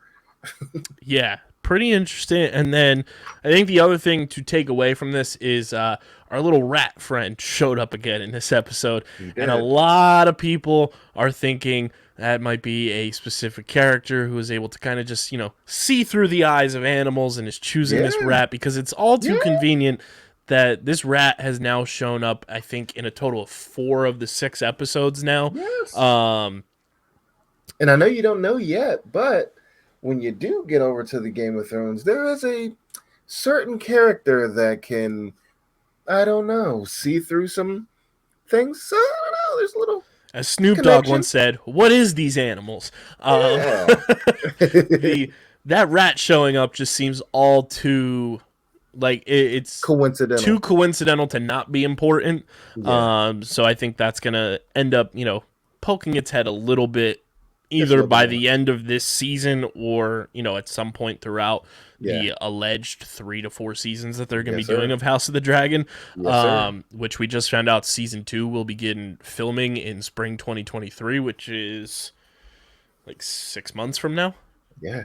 Yeah, pretty interesting. And then I think the other thing to take away from this is our little rat friend showed up again in this episode. And a lot of people are thinking that might be a specific character who is able to kind of just, see through the eyes of animals and is choosing this rat, because it's all too convenient that this rat has now shown up, I think, in a total of 4 of the 6 episodes now. Yes. And I know you don't know yet, but when you do get over to the Game of Thrones, there is a certain character that can, I don't know, see through some things. So, I don't know, there's a little... As Snoop Dogg once said, "What is these animals?" That rat showing up just seems all too... Like, it's coincidental. Too coincidental to not be important. Yeah. So I think that's going to end up, poking its head a little bit, either by the end of this season or, at some point throughout the alleged 3 to 4 seasons that they're going to be doing of House of the Dragon, which we just found out season 2 will begin filming in spring 2023, which is like 6 months from now. Yeah.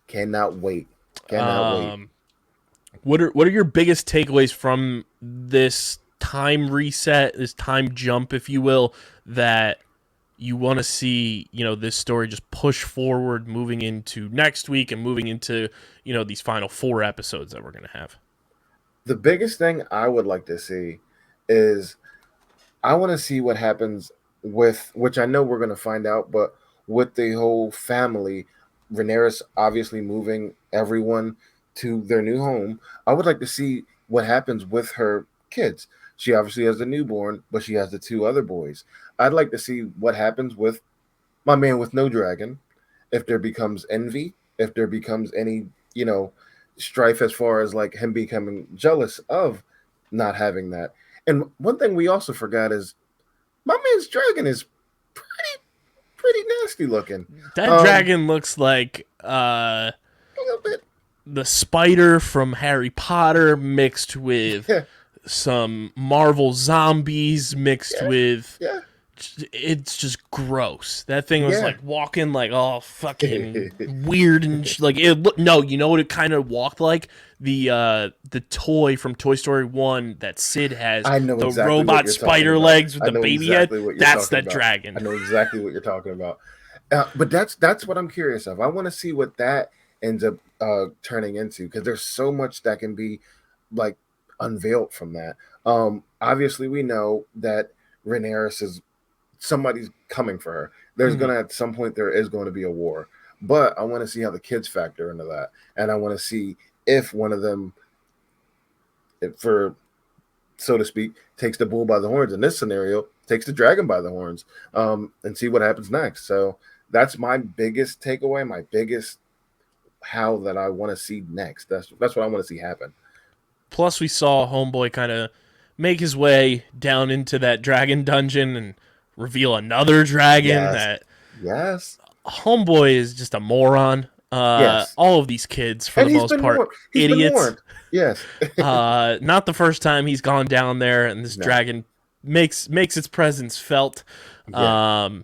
Cannot wait. Wait. What are your biggest takeaways from this time reset, this time jump, if you will, that you want to see, this story just push forward moving into next week and moving into, these final 4 episodes that we're going to have? The biggest thing I would like to see is I want to see what happens with, which I know we're going to find out, but with the whole family, Rhaenyra obviously moving everyone to their new home. I would like to see what happens with her kids. She obviously has a newborn, but she has the 2 other boys. I'd like to see what happens with my man with no dragon, if there becomes envy, if there becomes any, strife as far as like him becoming jealous of not having that. And one thing we also forgot is my man's dragon is pretty nasty looking. That dragon looks like a little bit. The spider from Harry Potter mixed with some Marvel zombies mixed with... Yeah. It's just gross. That thing was like walking like all fucking weird and like it. No, you know what it kind of walked like? The toy from Toy Story 1 that Sid has. I know the exactly robot spider legs with the baby head. That's that about. dragon. I know exactly what you're talking about. But that's what I'm curious of. I want to see what that ends up turning into, because there's so much that can be like unveiled from that. Obviously, we know that Rhaenyra is somebody's coming for her. There's gonna at some point there is going to be a war, but I want to see how the kids factor into that, and I want to see if one of them, for so to speak, takes the bull by the horns. In this scenario, takes the dragon by the horns, and see what happens next. So that's my biggest takeaway, my biggest how that I want to see next. That's what I want to see happen. Plus, we saw Homeboy kind of make his way down into that dragon dungeon and reveal another dragon. Homeboy is just a moron. All of these kids, for the most part, idiots. Yes. Not the first time he's gone down there, and this dragon makes its presence felt. I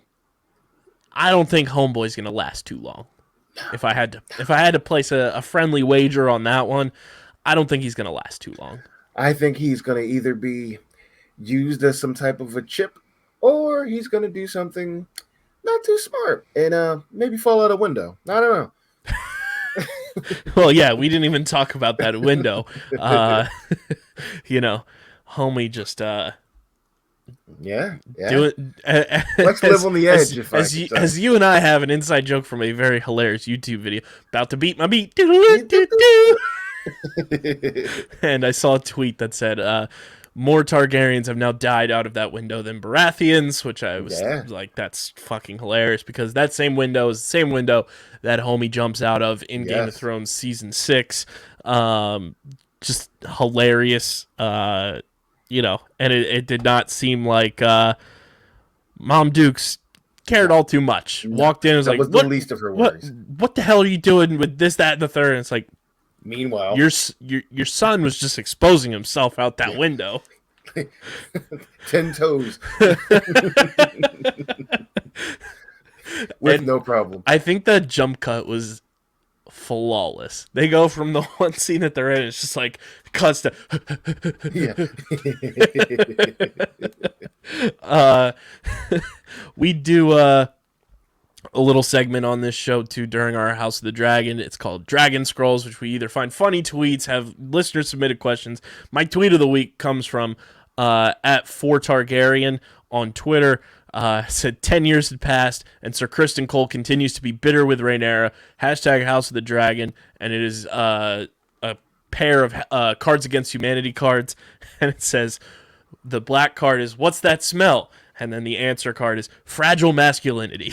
don't think Homeboy's gonna last too long. If I had to place a friendly wager on that one, I don't think he's gonna last too long. I think he's gonna either be used as some type of a chip, or he's gonna do something not too smart and maybe fall out a window. I don't know. Well, yeah, we didn't even talk about that window. Homie just do it. Let's live on the edge. As you and I have an inside joke from a very hilarious YouTube video, about to beat my beat. And I saw a tweet that said, more Targaryens have now died out of that window than Baratheons, which I was like, that's fucking hilarious, because that same window is the same window that Homie jumps out of in Game of Thrones Season 6. Just hilarious, and it did not seem like Mom Duke's cared all too much. Walked in and was that like, was the least of her worries. What the hell are you doing with this, that, and the third? And it's like, Meanwhile, your son was just exposing himself out that window. 10 toes. With no problem. I think that jump cut was flawless. They go from the one scene that they're in, it's just like cuts to we do a little segment on this show too during our House of the Dragon. It's called Dragon Scrolls, which we either find funny tweets, have listener submitted questions. My tweet of the week comes from at 4Targaryen on Twitter. Said 10 years had passed, and Sir Criston Cole continues to be bitter with Rhaenyra. Hashtag House of the Dragon, and it is a pair of Cards Against Humanity cards, and it says, the black card is, what's that smell? And then the answer card is, fragile masculinity.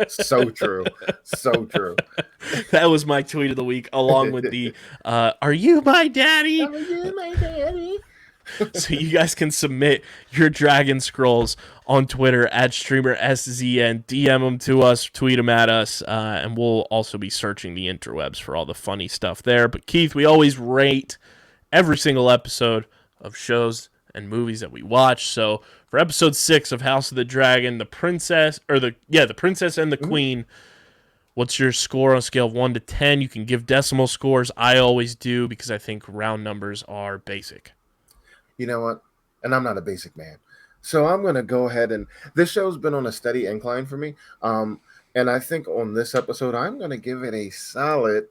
So true. So true. That was my tweet of the week, along with the, are you my daddy? Are you my daddy? So you guys can submit your Dragon Scrolls on Twitter at StreamerSZN. DM them to us, tweet them at us, and we'll also be searching the interwebs for all the funny stuff there. But Keith, we always rate every single episode of shows and movies that we watch. So for episode 6 of House of the Dragon, the princess and the queen. What's your score on a scale of 1 to 10? You can give decimal scores. I always do because I think round numbers are basic. You know what? And I'm not a basic man. So I'm going to go ahead and this show's been on a steady incline for me. And I think on this episode, I'm going to give it a solid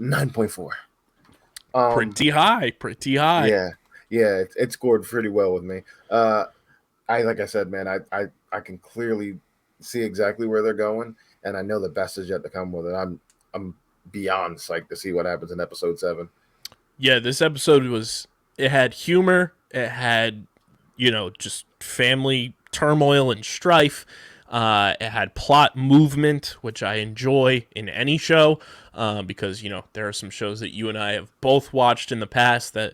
9.4. Pretty high. Yeah. It scored pretty well with me. Like I said, man, I can clearly see exactly where they're going. And I know the best is yet to come with it. I'm beyond psyched to see what happens in episode 7. Yeah, this episode it had humor, it had, just family turmoil and strife, it had plot movement, which I enjoy in any show, because, there are some shows that you and I have both watched in the past that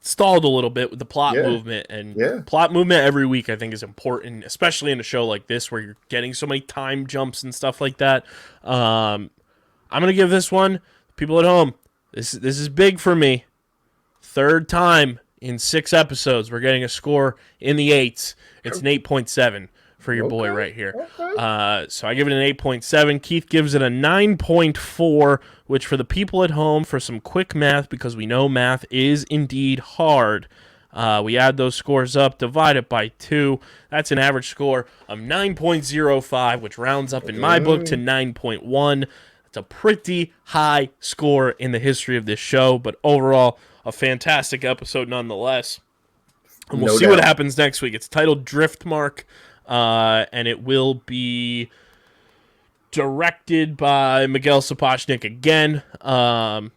stalled a little bit with the plot movement, and plot movement every week I think is important, especially in a show like this where you're getting so many time jumps and stuff like that. I'm going to give this one, people at home, this is big for me. Third time in 6 episodes, we're getting a score in the 8s. It's an 8.7 for your boy right here. So I give it an 8.7. Keith gives it a 9.4, which for the people at home, for some quick math, because we know math is indeed hard, we add those scores up, divide it by 2. That's an average score of 9.05, which rounds up in my book to 9.1. It's a pretty high score in the history of this show, but overall, a fantastic episode nonetheless. And we'll see what happens next week. It's titled Driftmark, and it will be directed by Miguel Sapochnik again. And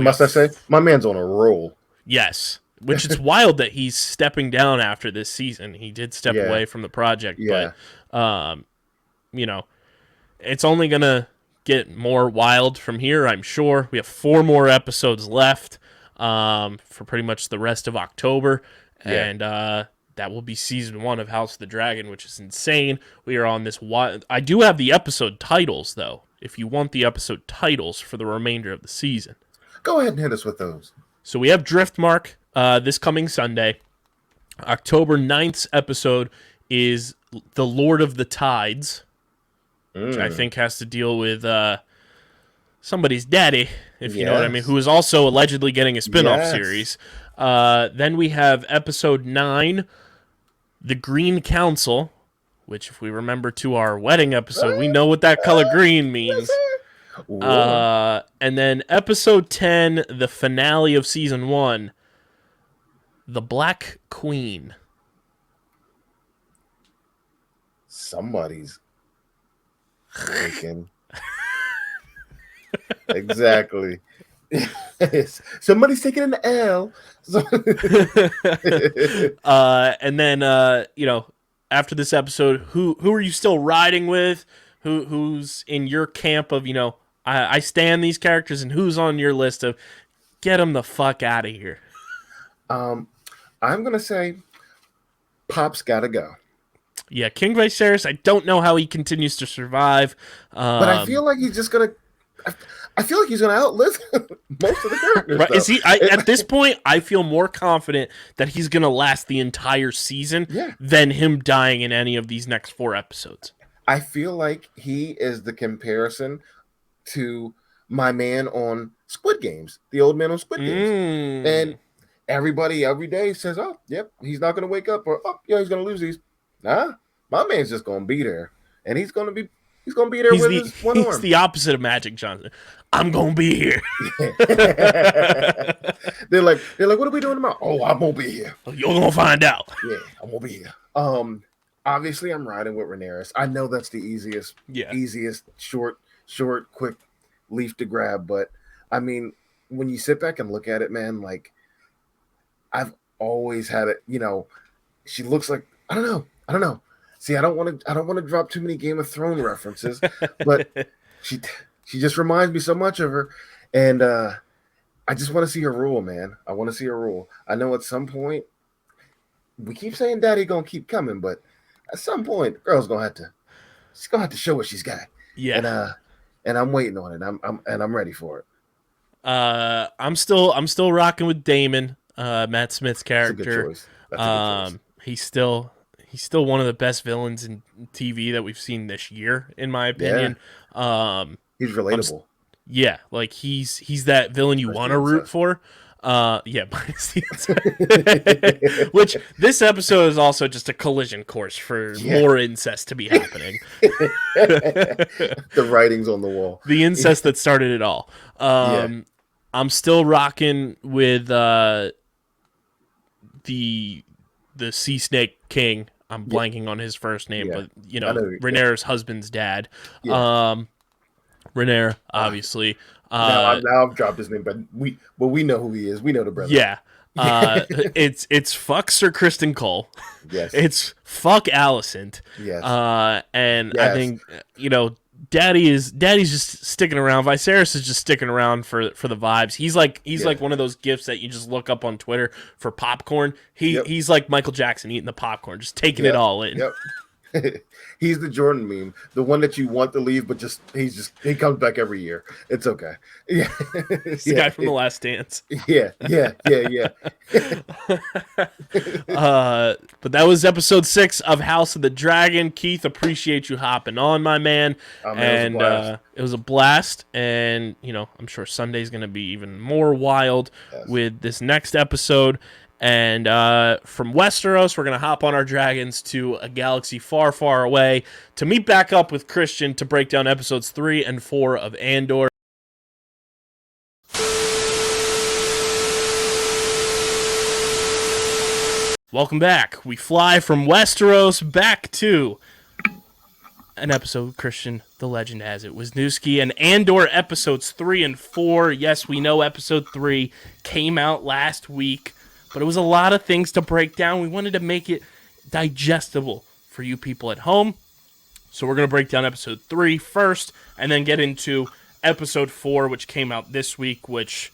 must I say, my man's on a roll. Yes, which it's wild that he's stepping down after this season. He did step away from the project, but it's only going to get more wild from here, I'm sure. We have 4 more episodes left. For pretty much the rest of October, and that will be season 1 of House of the Dragon, which is insane. We are on this I do have the episode titles, though, if you want the episode titles for the remainder of the season. Go ahead and hit us with those. So we have Driftmark this coming Sunday. October 9th's episode is The Lord of the Tides, which I think has to deal with somebody's daddy, if you know what I mean, who is also allegedly getting a spin-off series. Then we have episode 9, The Green Council, which if we remember to our wedding episode, we know what that color green means. And then episode 10, the finale of season 1, The Black Queen. Somebody's thinking. Exactly. Somebody's taking an L. And then after this episode, who are you still riding with? Who's in your camp of I stand these characters, and who's on your list of get them the fuck out of here? I'm gonna say Pop's gotta go. Yeah, King Viserys, I don't know how he continues to survive. But I feel like he's just gonna. I feel like he's gonna outlive most of the characters. Right? Is he? At this point, I feel more confident that he's gonna last the entire season than him dying in any of these next 4 episodes. I feel like he is the comparison to my man on Squid Games, the old man on Squid Games, and everybody every day says, "Oh, yep, he's not gonna wake up," or "Oh, yeah, he's gonna lose these." Nah, my man's just gonna be there, and he's gonna be there with his one arm. He's the opposite of Magic Johnson. I'm gonna be here. They're like, what are we doing tomorrow? Oh, I'm gonna be here. You're gonna find out. Yeah, I'm gonna be here. Obviously, I'm riding with Rhaenyra. I know that's the easiest, short, quick leaf to grab. But I mean, when you sit back and look at it, man, like I've always had it. You know, she looks like I don't know. See, I don't want to drop too many Game of Thrones references, but she just reminds me so much of her, and I just want to see her rule, man. I want to see her rule. I know at some point we keep saying Daddy gonna keep coming, but at some point, the girl's gonna have to show what she's got. Yeah, and I'm waiting on it. I'm ready for it. I'm still rocking with Damon, Matt Smith's character. That's a good choice. That's a good choice. He's still one of the best villains in TV that we've seen this year, in my opinion. Yeah. He's relatable. Like he's that villain you want to root for. Minus the which this episode is also just a collision course for more incest to be happening. The writing's on the wall. The incest that started it all. I'm still rocking with the Sea Snake King. I'm blanking on his first name, but Rhaenyra's husband's dad. Rhaenyra, obviously. Now I've dropped his name, but we know who he is. We know the brother. Yeah. It's fuck Sir Kristen Cole. Yes. It's fuck Alicent. Yes. And I think Daddy's just sticking around. Viserys is just sticking around for the vibes. He's like one of those gifs that you just look up on Twitter for popcorn. He's like Michael Jackson eating the popcorn, just taking it all in. Yep. He's the Jordan meme, the one that you want to leave, but he comes back every year. It's okay. Yeah, it's the guy from The Last Dance. Yeah. But that was episode 6 of House of the Dragon. Keith, appreciate you hopping on, my man. And it was a blast. And I'm sure Sunday's going to be even more wild with this next episode. And from Westeros, we're going to hop on our dragons to a galaxy far, far away to meet back up with Christian to break down episodes 3 and 4 of Andor. Welcome back. We fly from Westeros back to an episode, Christian, the legend has it, Wisnewski, and Andor episodes 3 and 4. Yes, we know episode 3 came out last week. But it was a lot of things to break down. We wanted to make it digestible for you people at home. So we're going to break down episode 3 first, and then get into episode 4, which came out this week, which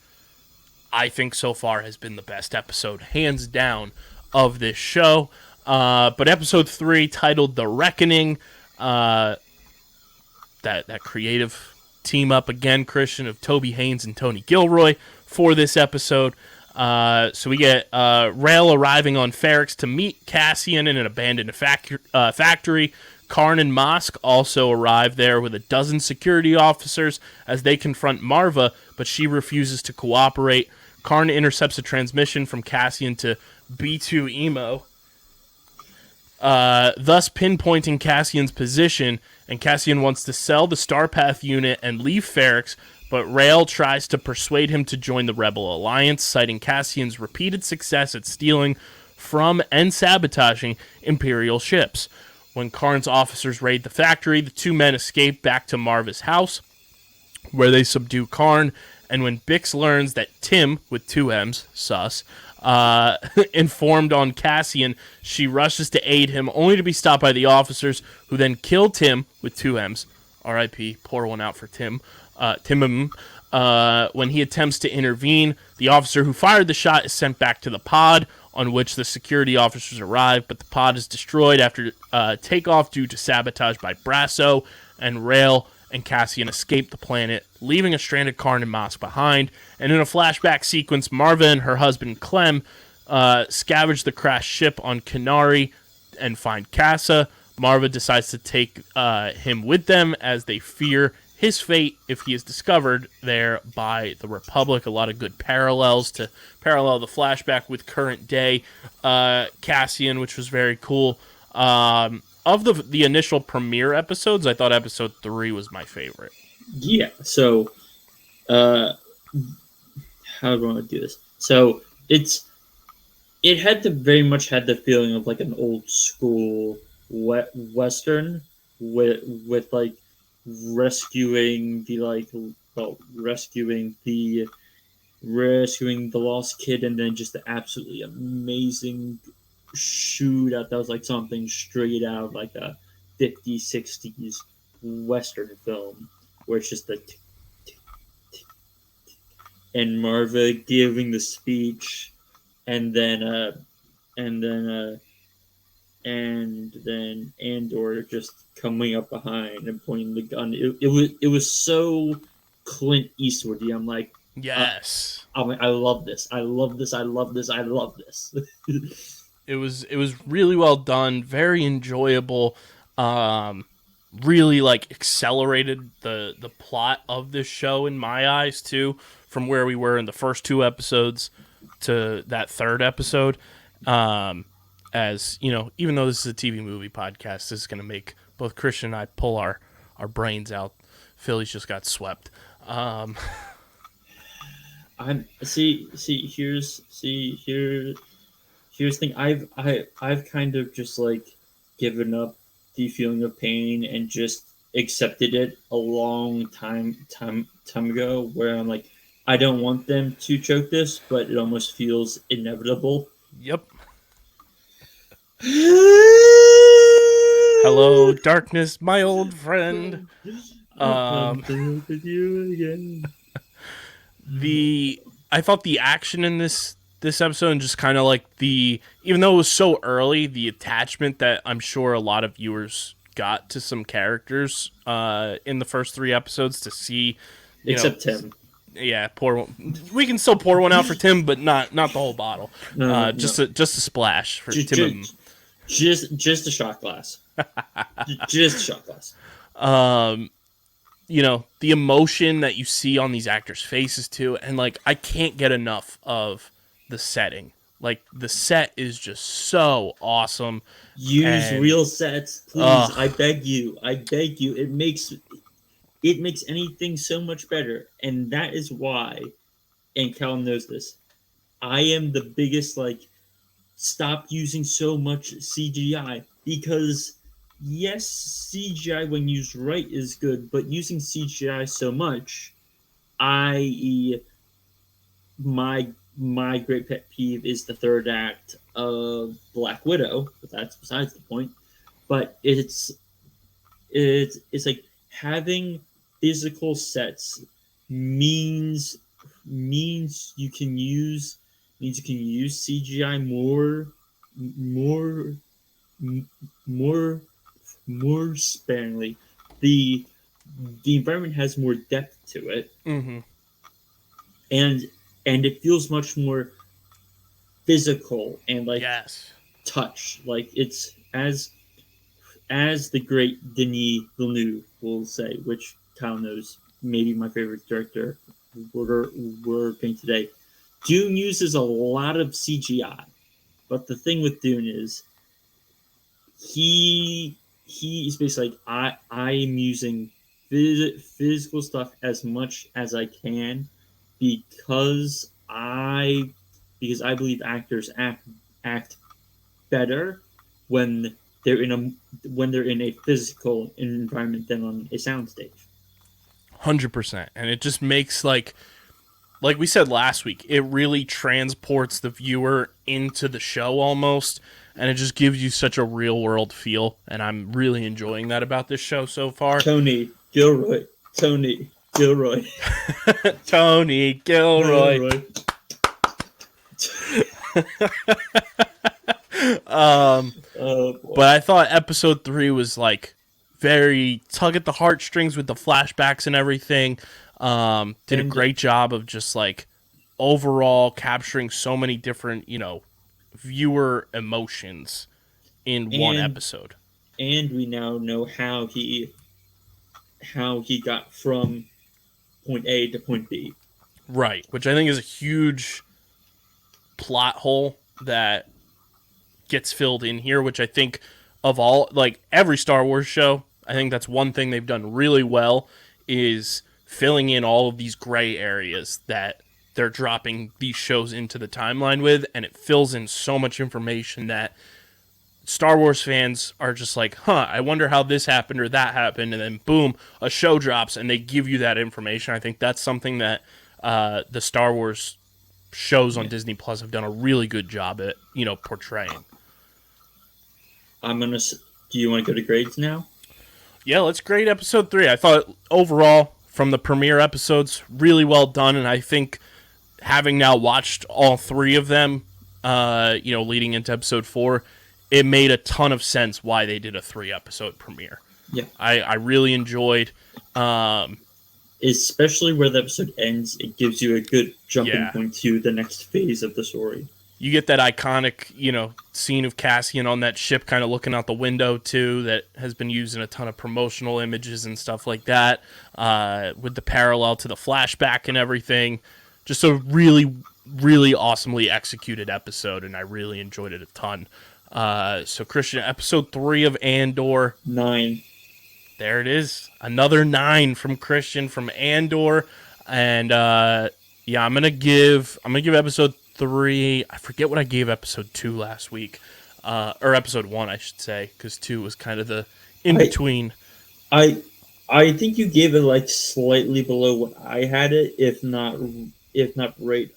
I think so far has been the best episode, hands down, of this show. But episode 3, titled The Reckoning, that creative team up again, Christian, of Toby Haynes and Tony Gilroy for this episode. So we get Rael arriving on Ferrix to meet Cassian in an abandoned factory. Karn and Mosk also arrive there with a dozen security officers as they confront Marva, but she refuses to cooperate. Karn intercepts a transmission from Cassian to B2 Emo, thus pinpointing Cassian's position, and Cassian wants to sell the Starpath unit and leave Ferrix, but Rael tries to persuade him to join the Rebel Alliance, citing Cassian's repeated success at stealing from and sabotaging Imperial ships. When Karn's officers raid the factory, the two men escape back to Marva's house, where they subdue Karn, and when Bix learns that Tim, with 2 M's, sus, informed on Cassian, she rushes to aid him, only to be stopped by the officers, who then kill Tim, with 2 M's, R.I.P., pour one out for Tim, when he attempts to intervene. The officer who fired the shot is sent back to the pod on which the security officers arrive, but the pod is destroyed after takeoff due to sabotage by Brasso, and Rail and Cassian escape the planet, leaving a stranded Karn and Mosk behind. And in a flashback sequence, Marva and her husband Clem scavenge the crashed ship on Kenari and find Casa. Marva decides to take him with them as they fear his fate if he is discovered there by the Republic. A lot of good parallels to parallel the flashback with current day Cassian, which was very cool. Of the initial premiere episodes, I thought episode 3 was my favorite. Yeah, so how do I want to do this? So it had very much had the feeling of like an old school Western with like rescuing the lost kid, and then just the absolutely amazing shootout that was like something straight out of like a 50s, 60s Western film, where it's just the tick, tick, tick, tick, and Marva giving the speech, and then Andor just coming up behind and pointing the gun. It was so Clint Eastwoody. I'm like, yes, I love this. I love this. I love this. I love this. It was really well done, very enjoyable. Really like accelerated the plot of this show in my eyes too, from where we were in the first 2 episodes to that 3rd episode. As you know, even though this is a TV movie podcast, this is going to make both Christian and I pull our brains out. Philly's just got swept. I'm here's the thing. I've kind of just like given up the feeling of pain and just accepted it a long time ago, where I'm like, I don't want them to choke this, but it almost feels inevitable. Yep. Hello, darkness, my old friend. I thought the action in this episode, and just kind of like even though it was so early, the attachment that I'm sure a lot of viewers got to some characters in the first 3 episodes to see, except Tim. Yeah, pour one. We can still pour one out for Tim, but not the whole bottle. Just a splash for Tim. Just a shot glass. Just a shot glass. The emotion that you see on these actors' faces too, and like I can't get enough of the setting. Like the set is just so awesome. Use real sets, please. I beg you. It makes anything so much better, and that is why. And Callum knows this. I am the biggest stop using so much CGI, because yes, CGI when used right is good, but using CGI so much, i.e., my great pet peeve is the 3rd act of Black Widow, but that's besides the point. But it's like having physical sets means you can use CGI more sparingly. The environment has more depth to it, mm-hmm. and it feels much more physical and yes. touch. Like it's as the great Denis Villeneuve will say, which Kyle knows, maybe my favorite director working today. Dune uses a lot of CGI, but the thing with Dune is he is basically like, I am using physical stuff as much as I can because I believe actors act better when they're in a physical environment than on a soundstage. 100%, and it just makes like we said last week, it really transports the viewer into the show almost, and it just gives you such a real world feel, and I'm really enjoying that about this show so far. Tony Gilroy. Tony Gilroy. Boy. But I thought episode 3 was like very tug at the heartstrings with the flashbacks and everything. Did a great job of just like overall capturing so many different, viewer emotions in one episode. And we now know how he got from point A to point B. Right, which I think is a huge plot hole that gets filled in here, which I think of all, like every Star Wars show, I think that's one thing they've done really well is filling in all of these gray areas that they're dropping these shows into the timeline with, and it fills in so much information that Star Wars fans are just like, I wonder how this happened or that happened, and then boom, a show drops and they give you that information. I think that's something that the Star Wars shows on Disney Plus have done a really good job at, portraying. Do you want to go to grades now? Yeah, let's grade episode 3. I thought overall, from the premiere episodes, really well done, and I think having now watched all 3 of them, leading into episode 4, it made a ton of sense why they did a 3-episode premiere. Yeah. I really enjoyed... especially where the episode ends, it gives you a good jumping point to the next phase of the story. You get that iconic, scene of Cassian on that ship kind of looking out the window, too, that has been used in a ton of promotional images and stuff like that, with the parallel to the flashback and everything. Just a really, really awesomely executed episode, and I really enjoyed it a ton. So, Christian, episode 3 of Andor. 9. There it is. Another 9 from Christian from Andor. And, I'm going to give episode 3. I forget what I gave episode 2 last week. Or episode 1, I should say, because 2 was kind of the in-between. I think you gave it like slightly below what I had it, if not like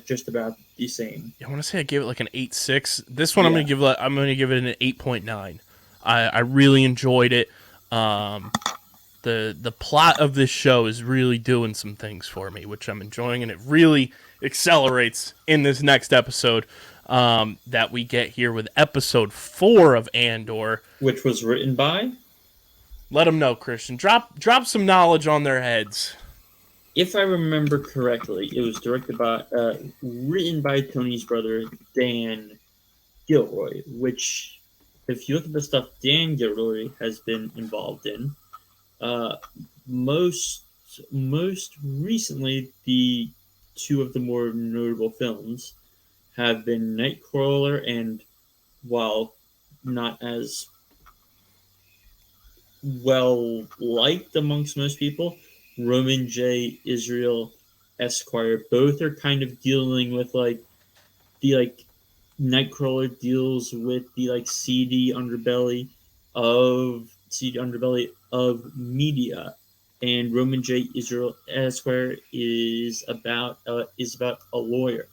just about the same. I want to say I gave it like an 8.6. This one I'm going to give it an 8.9. I really enjoyed it. The plot of this show is really doing some things for me, which I'm enjoying, and it really accelerates in this next episode that we get here with episode 4 of Andor, which was written by. Let them know, Christian. Drop some knowledge on their heads. If I remember correctly, it was written by Tony's brother Dan Gilroy, which, if you look at the stuff Dan Gilroy has been involved in, most recently, the 2 of the more notable films have been Nightcrawler and, while not as well liked amongst most people, Roman J. Israel Esquire. Both are kind of dealing with Nightcrawler deals with the seedy underbelly of media, and Roman J. Israel Esquire is about a lawyer.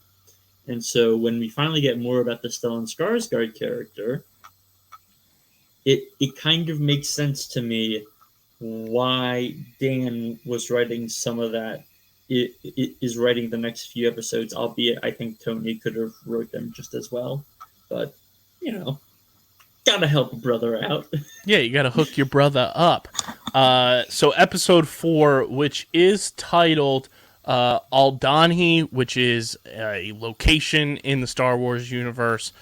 And so when we finally get more about the Stellan Skarsgård character, it kind of makes sense to me why Dan was writing some of that. It is writing the next few episodes, albeit I think Tony could have wrote them just as well. But, gotta help a brother out. Yeah, you gotta hook your brother up. So episode 4, which is titled Aldhani, which is a location in the Star Wars universe,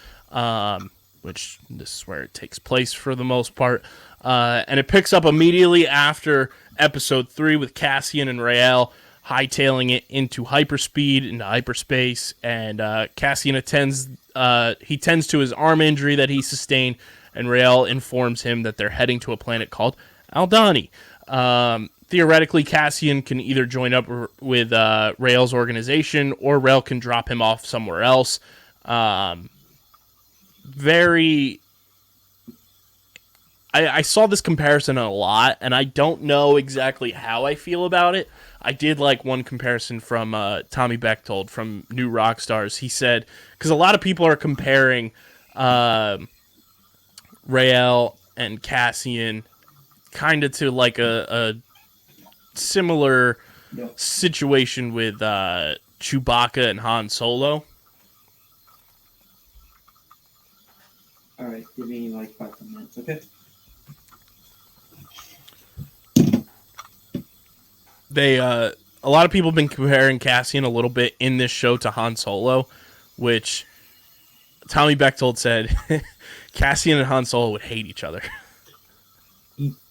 which this is where it takes place for the most part. And it picks up immediately after episode 3 with Cassian and Rael hightailing it into hyperspeed, into hyperspace, and Cassian tends to his arm injury that he sustained, and Rael informs him that they're heading to a planet called Aldhani. Theoretically, Cassian can either join up with Rael's organization, or Rael can drop him off somewhere else. I saw this comparison a lot, and I don't know exactly how I feel about it. I did like one comparison from Tommy Bechtold from New Rockstars. He said, because a lot of people are comparing Rael and Cassian kind of to like a similar situation with Chewbacca and Han Solo. right, give me like 5 minutes, okay? A lot of people have been comparing Cassian a little bit in this show to Han Solo, which Tommy Bechtold said Cassian and Han Solo would hate each other.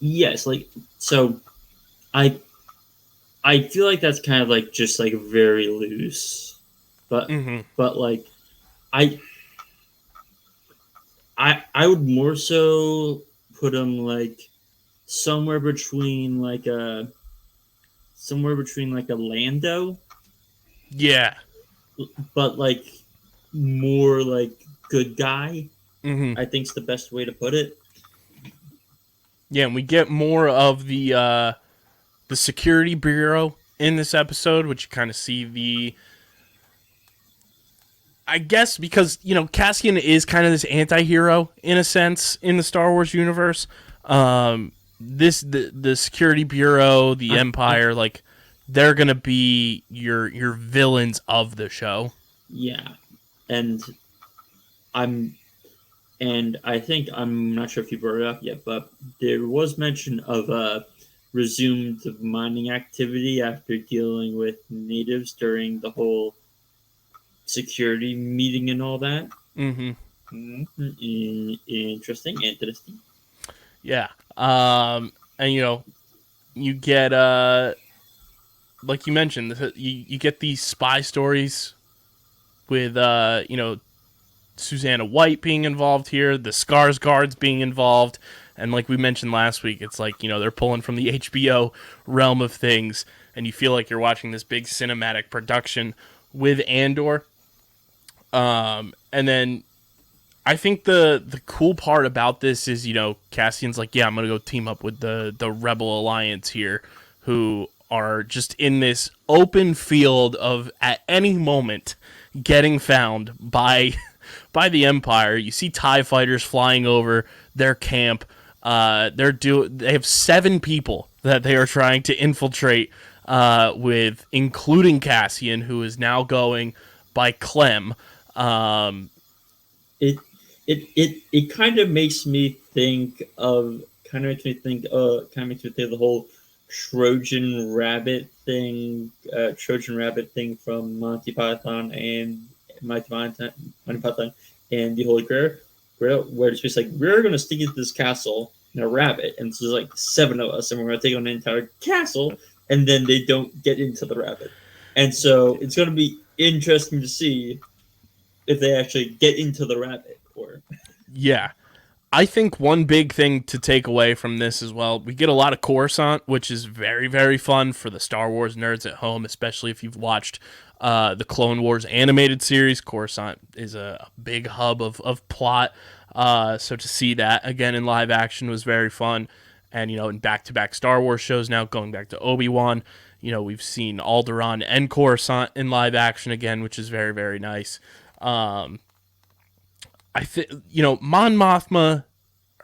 Yes, like, so I feel like that's kind of like just like very loose, but like I would more so put him like somewhere between like a Lando, Yeah, but like more like good guy. mm-hmm. I think's the best way to put it. Yeah, and we get more of the security bureau in this episode, which you kind of see I guess because, you know, Cassian is kind of this anti-hero in a sense in the Star Wars universe. The security bureau, the Empire, like they're gonna be your villains of the show. Yeah, and I think, I'm not sure if you brought it up yet, but there was mention of resumed mining activity after dealing with natives during the whole security meeting and all that. Interesting. Yeah. And you know, you get like you mentioned, you get these spy stories with you know, Susanna White being involved here, the Scars guards being involved, and like we mentioned last week, it's like, you know, they're pulling from the HBO realm of things, and you feel like you're watching this big cinematic production with Andor. And then I think the cool part about this is, you know, Cassian's like, yeah, I'm gonna go team up with the Rebel Alliance here, who are just in this open field of at any moment getting found by the Empire. You see TIE fighters flying over their camp. They have 7 people that they are trying to infiltrate with, including Cassian, who is now going by Clem. It kind of makes me think of the whole Trojan Rabbit thing from Monty Python and the Holy Grail, where it's just like, we're going to sneak into this castle in a rabbit, and so there's like 7 of us, and we're going to take on the entire castle, and then they don't get into the rabbit. And so it's going to be interesting to see if they actually get into the rabbit. Or yeah. I think one big thing to take away from this as well, we get a lot of Coruscant, which is very, very fun for the Star Wars nerds at home, especially if you've watched the Clone Wars animated series. Coruscant is a big hub of plot, so to see that again in live action was very fun. And, you know, in back-to-back Star Wars shows now, going back to Obi-Wan, you know, we've seen Alderaan and Coruscant in live action again, which is very, very nice. I think, you know, Mon Mothma,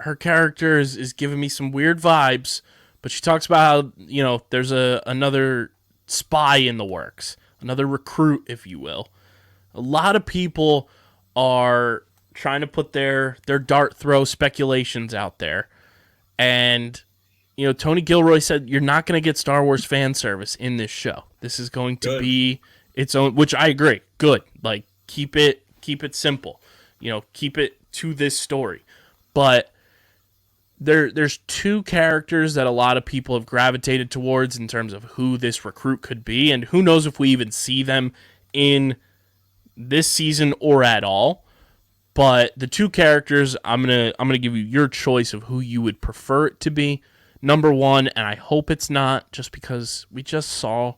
her character is giving me some weird vibes, but she talks about how, you know, there's another spy in the works, another recruit, if you will. A lot of people are trying to put their dart throw speculations out there, and, you know, Tony Gilroy said you're not going to get Star Wars fan service in this show. This is going to be its own, which I agree. Good, like keep it simple. You know, keep it to this story. But there's 2 characters that a lot of people have gravitated towards in terms of who this recruit could be, and who knows if we even see them in this season or at all. But the 2 characters, I'm gonna give you your choice of who you would prefer it to be. Number 1, and I hope it's not, just because we just saw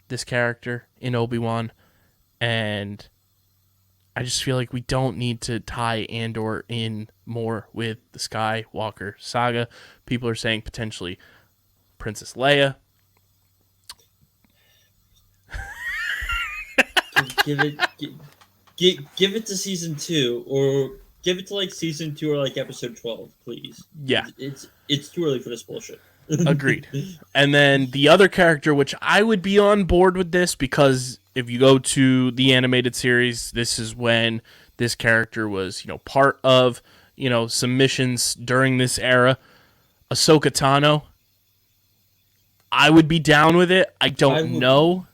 this character in Obi-Wan, and I just feel like we don't need to tie Andor in more with the Skywalker saga. People are saying potentially Princess Leia. give it to season 2, or give it to like season 2 or like episode 12, please. Yeah, it's too early for this bullshit. Agreed. And then the other character, which I would be on board with this, because if you go to the animated series, this is when this character was, you know, part of, some missions during this era. Ahsoka Tano, I would be down with it. I don't know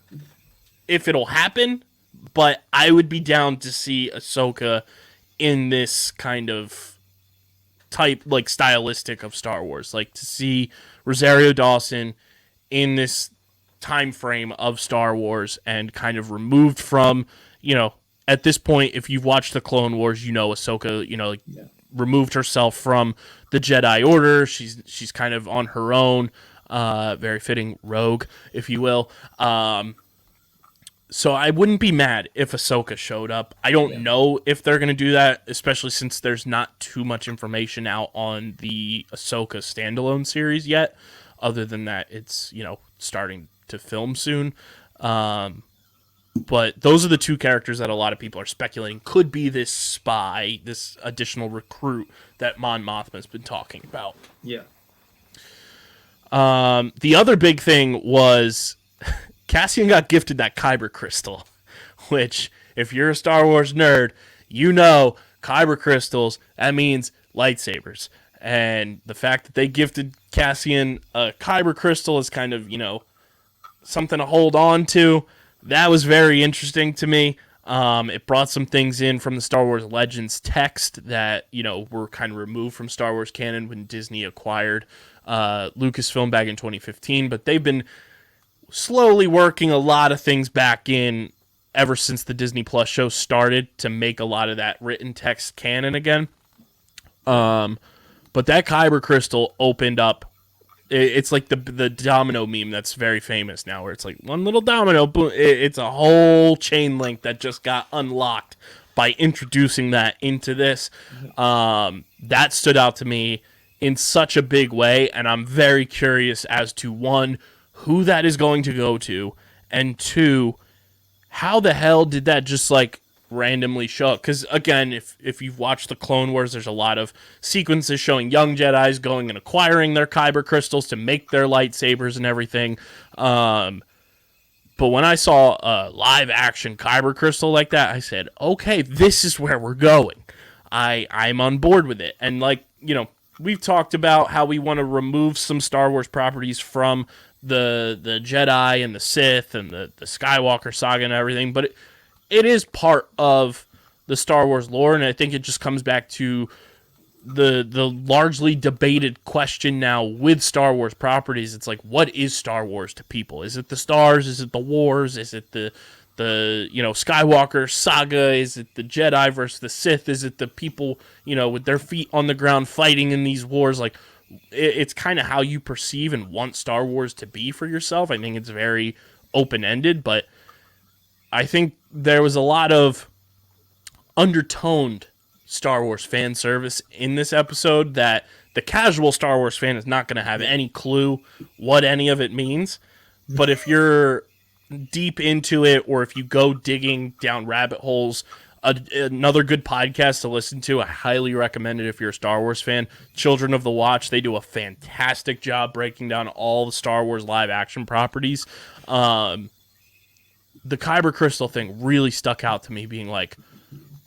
if it'll happen, but I would be down to see Ahsoka in this kind of type, like stylistic of Star Wars. Like to see Rosario Dawson in this time frame of Star Wars and kind of removed from, at this point, if you've watched the Clone Wars, Ahsoka, removed herself from the Jedi Order. She's kind of on her own. Very fitting rogue, if you will. So I wouldn't be mad if Ahsoka showed up. I don't know if they're going to do that, especially since there's not too much information out on the Ahsoka standalone series yet. Other than that, it's, starting to film soon. But those are the two characters that a lot of people are speculating could be this spy, this additional recruit that Mon Mothma's been talking about. Yeah. The other big thing was Cassian got gifted that Kyber crystal, which, if you're a Star Wars nerd, Kyber crystals, that means lightsabers. And the fact that they gifted Cassian a Kyber crystal is kind of, something to hold on to. That was very interesting to me. It brought some things in from the Star Wars Legends text that, were kind of removed from Star Wars canon when Disney acquired Lucasfilm back in 2015. But they've been slowly working a lot of things back in ever since the Disney Plus show started to make a lot of that written text canon again. But that Kyber crystal opened up. It's like the domino meme that's very famous now, where it's like one little domino, boom. It's a whole chain link that just got unlocked by introducing that into this. That stood out to me in such a big way, and I'm very curious as to, one, who that is going to go to, and two, how the hell did that just randomly show up? Because again, if you've watched the Clone Wars, there's a lot of sequences showing young Jedis going and acquiring their Kyber crystals to make their lightsabers and everything. But when I saw a live action Kyber crystal like that, I said, okay, this is where we're going. I'm on board with it. And we've talked about how we want to remove some Star Wars properties from the Jedi and the Sith and the Skywalker saga and everything, but it is part of the Star Wars lore, and I think it just comes back to the largely debated question now with Star Wars properties. It's like, what is Star Wars to people? Is it the stars? Is it the wars? Is it the Skywalker saga? Is it the Jedi versus the Sith? Is it the people, with their feet on the ground fighting in these wars? It's kind of how you perceive and want Star Wars to be for yourself. I think it's very open-ended, but I think there was a lot of undertoned Star Wars fan service in this episode that the casual Star Wars fan is not going to have any clue what any of it means. But if you're deep into it, or if you go digging down rabbit holes, another good podcast to listen to, I highly recommend it if you're a Star Wars fan, Children of the Watch. They do a fantastic job breaking down all the Star Wars live action properties. The Kyber crystal thing really stuck out to me, being like,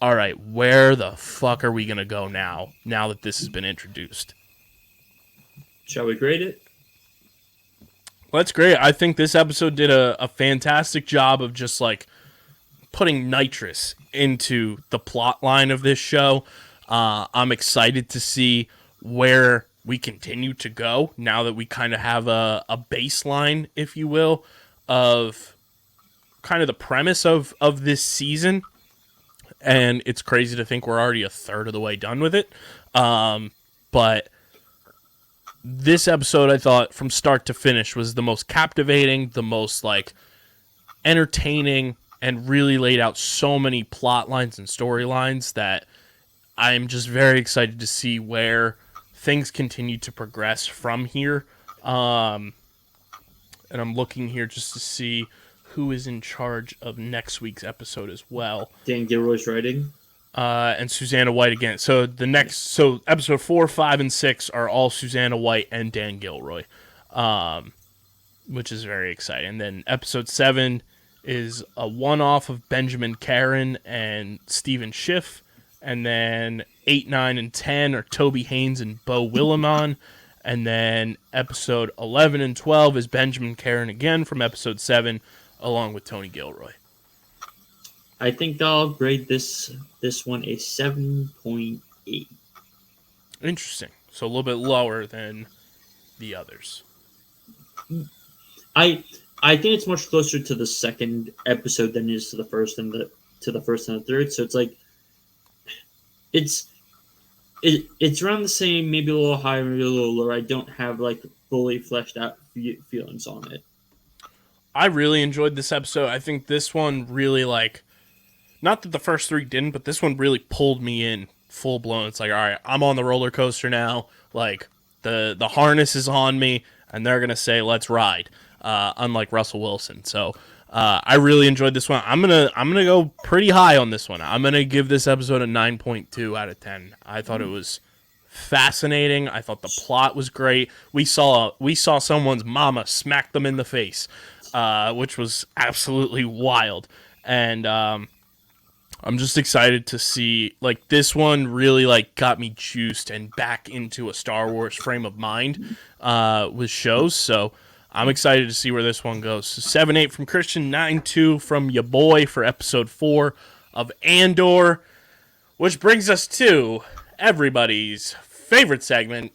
all right, where the fuck are we going to go now that this has been introduced? Shall we grade it? Well, that's great. I think this episode did a fantastic job of just putting nitrous into the plot line of this show. I'm excited to see where we continue to go now that we kind of have a baseline, if you will, of kind of the premise of this season. And it's crazy to think we're already a third of the way done with it. But this episode, I thought, from start to finish, was the most captivating, the most entertaining, and really laid out so many plot lines and storylines that I'm just very excited to see where things continue to progress from here. And I'm looking here just to see who is in charge of next week's episode as well. Dan Gilroy's writing. And Susanna White again. So episode 4, 5, and 6 are all Susanna White and Dan Gilroy, which is very exciting. And then episode 7 is a one-off of Benjamin Caron and Stephen Schiff, And then 8, 9, and 10 are Toby Haynes and Bo Willimon. And then episode 11 and 12 is Benjamin Karen again from episode 7, along with Tony Gilroy. I think I'll grade this one a 7.8. Interesting. So a little bit lower than the others. I think it's much closer to the second episode than it is to the first and the third. So it's like it's around the same, maybe a little higher, maybe a little lower. I don't have like fully fleshed out feelings on it. I really enjoyed this episode. I think this one really not that the first 3 didn't, but this one really pulled me in full blown. It's like, all right, I'm on the roller coaster now. Like the harness is on me, and they're gonna say, "Let's ride." Unlike Russell Wilson, so I really enjoyed this one. I'm gonna go pretty high on this one. I'm gonna give this episode a 9.2 out of 10. I thought it was fascinating. I thought the plot was great. We saw someone's mama smack them in the face, which was absolutely wild. And I'm just excited to see, this one really, got me juiced and back into a Star Wars frame of mind with shows, so I'm excited to see where this one goes. So 7-8 from Christian, 9-2 from ya boy for episode 4 of Andor, which brings us to everybody's favorite segment.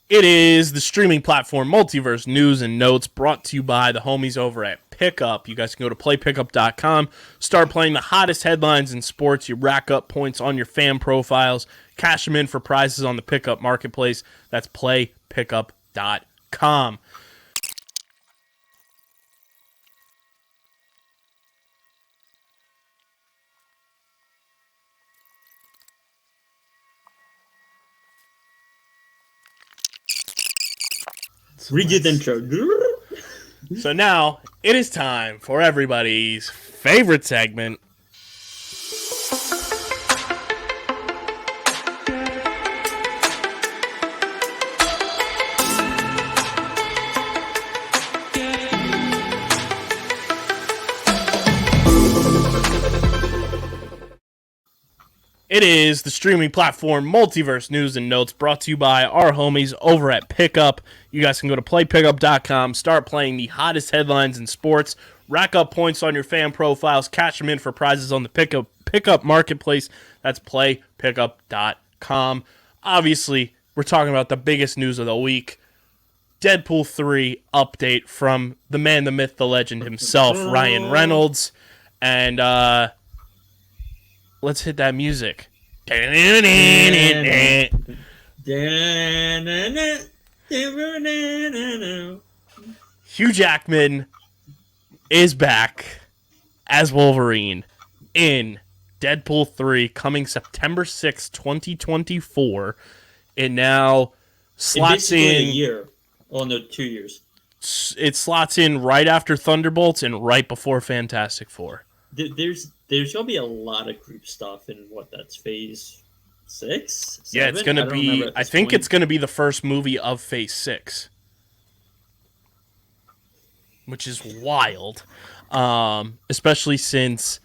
It is the streaming platform Multiverse News and Notes, brought to you by the homies over at Pickup. You guys can go to playpickup.com, start playing the hottest headlines in sports. You rack up points on your fan profiles, cash them in for prizes on the Pickup marketplace. That's playpickup.com. Redo the intro. So now it is time for everybody's favorite segment. It is the streaming platform Multiverse News and Notes, brought to you by our homies over at Pickup. You guys can go to playpickup.com, start playing the hottest headlines in sports, rack up points on your fan profiles, cash them in for prizes on the Pickup marketplace. That's playpickup.com. Obviously, we're talking about the biggest news of the week. Deadpool 3 update from the man, the myth, the legend himself, Ryan Reynolds. And let's hit that music. Hugh Jackman is back as Wolverine in Deadpool 3, coming September 6th, 2024. It now slots in a year. Oh, no, 2 years. It slots in right after Thunderbolts and right before Fantastic Four. There's gonna be a lot of group stuff in that's phase 6? 7? Yeah, it's gonna be. I think it's gonna be the first movie of phase 6, which is wild. Especially since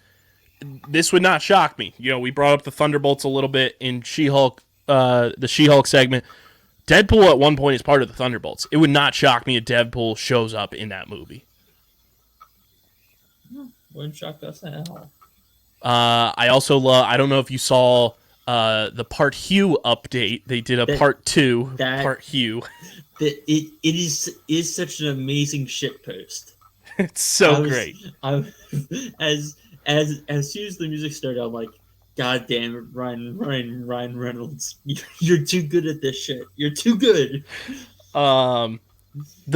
this would not shock me. You know, we brought up the Thunderbolts a little bit in She-Hulk, the She-Hulk segment. Deadpool at one point is part of the Thunderbolts. It would not shock me if Deadpool shows up in that movie. Wouldn't shock us at all. I also love. I don't know if you saw the Part Hugh update. They did a Part 2 Part Hugh. It is such an amazing shit post. It's so great. As soon as the music started, I'm like, God damn it, Ryan Reynolds, you're too good at this shit. You're too good. The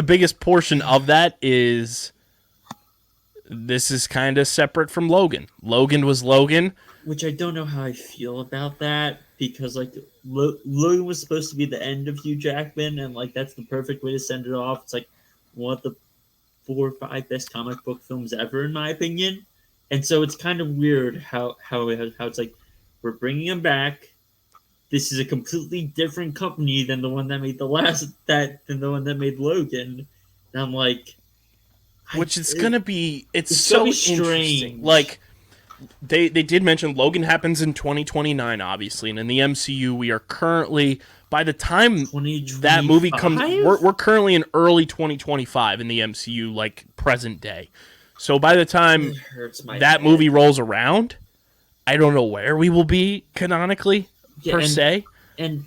biggest portion of that is. This is kind of separate from Logan. Logan was Logan. Which I don't know how I feel about that, because Logan was supposed to be the end of Hugh Jackman, and that's the perfect way to send it off. It's one of the 4 or 5 best comic book films ever, in my opinion. And so it's kind of weird how it's like we're bringing him back. This is a completely different company than the one that made than the one that made Logan. And I'm like, Which is gonna be it's gonna so be interesting. strange. Like they did mention Logan happens in 2029, obviously, and in the MCU we are currently by the time that movie comes, we're currently in early 2025 in the MCU, like present day. So by the time that movie rolls around, I don't know where we will be canonically per se. And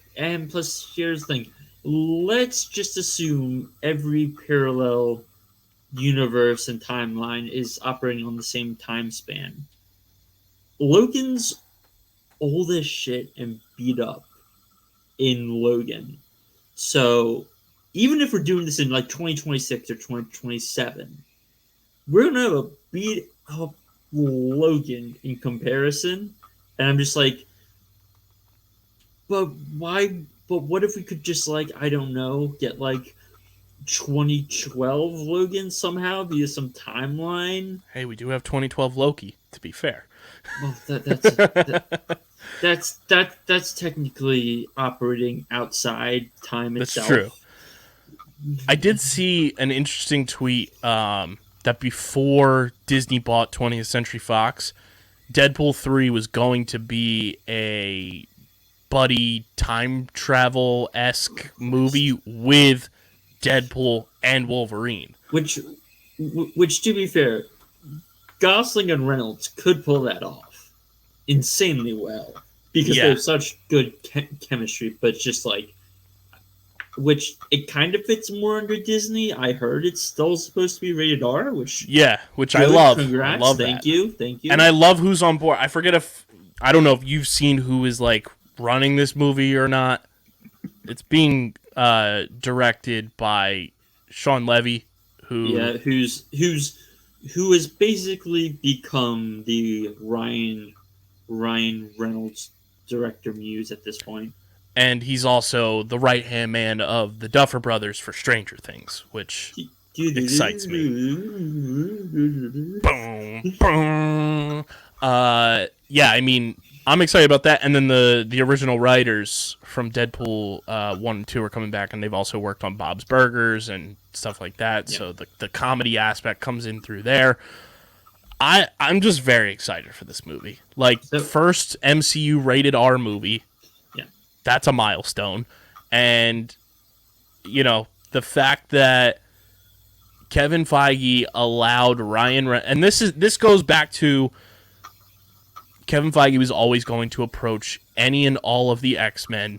plus, here's the thing: let's just assume every parallel universe and timeline is operating on the same time span. Logan's old as shit and beat up in Logan. So even if we're doing this in like 2026 or 2027, we're gonna have a beat up Logan in comparison. And I'm just like, but why? But what if we could just, like, I don't know, get like 2012 Logan somehow via some timeline? Hey, we do have 2012 Loki, to be fair. Well, that's technically operating outside time itself. That's true. I did see an interesting tweet that before Disney bought 20th Century Fox, Deadpool 3 was going to be a buddy time travel-esque movie with Deadpool and Wolverine. Which to be fair, Gosling and Reynolds could pull that off insanely well because they have such good chemistry. But it's just like, which it kind of fits more under Disney. I heard it's still supposed to be rated R, which I love. Congrats, I love thank that. you. And I love who's on board. I don't know if you've seen who is like running this movie or not. It's being directed by Sean Levy, who has basically become the Ryan Reynolds director muse at this point. And he's also the right-hand man of the Duffer Brothers for Stranger Things, which excites me. Boom, boom. Yeah, I mean, I'm excited about that. And then the original writers from Deadpool 1 and 2 are coming back, and they've also worked on Bob's Burgers and stuff like that. Yeah. So the comedy aspect comes in through there. I'm just very excited for this movie. Like, first MCU rated R movie. Yeah. That's a milestone. And, you know, the fact that Kevin Feige allowed and this goes back to Kevin Feige was always going to approach any and all of the X-Men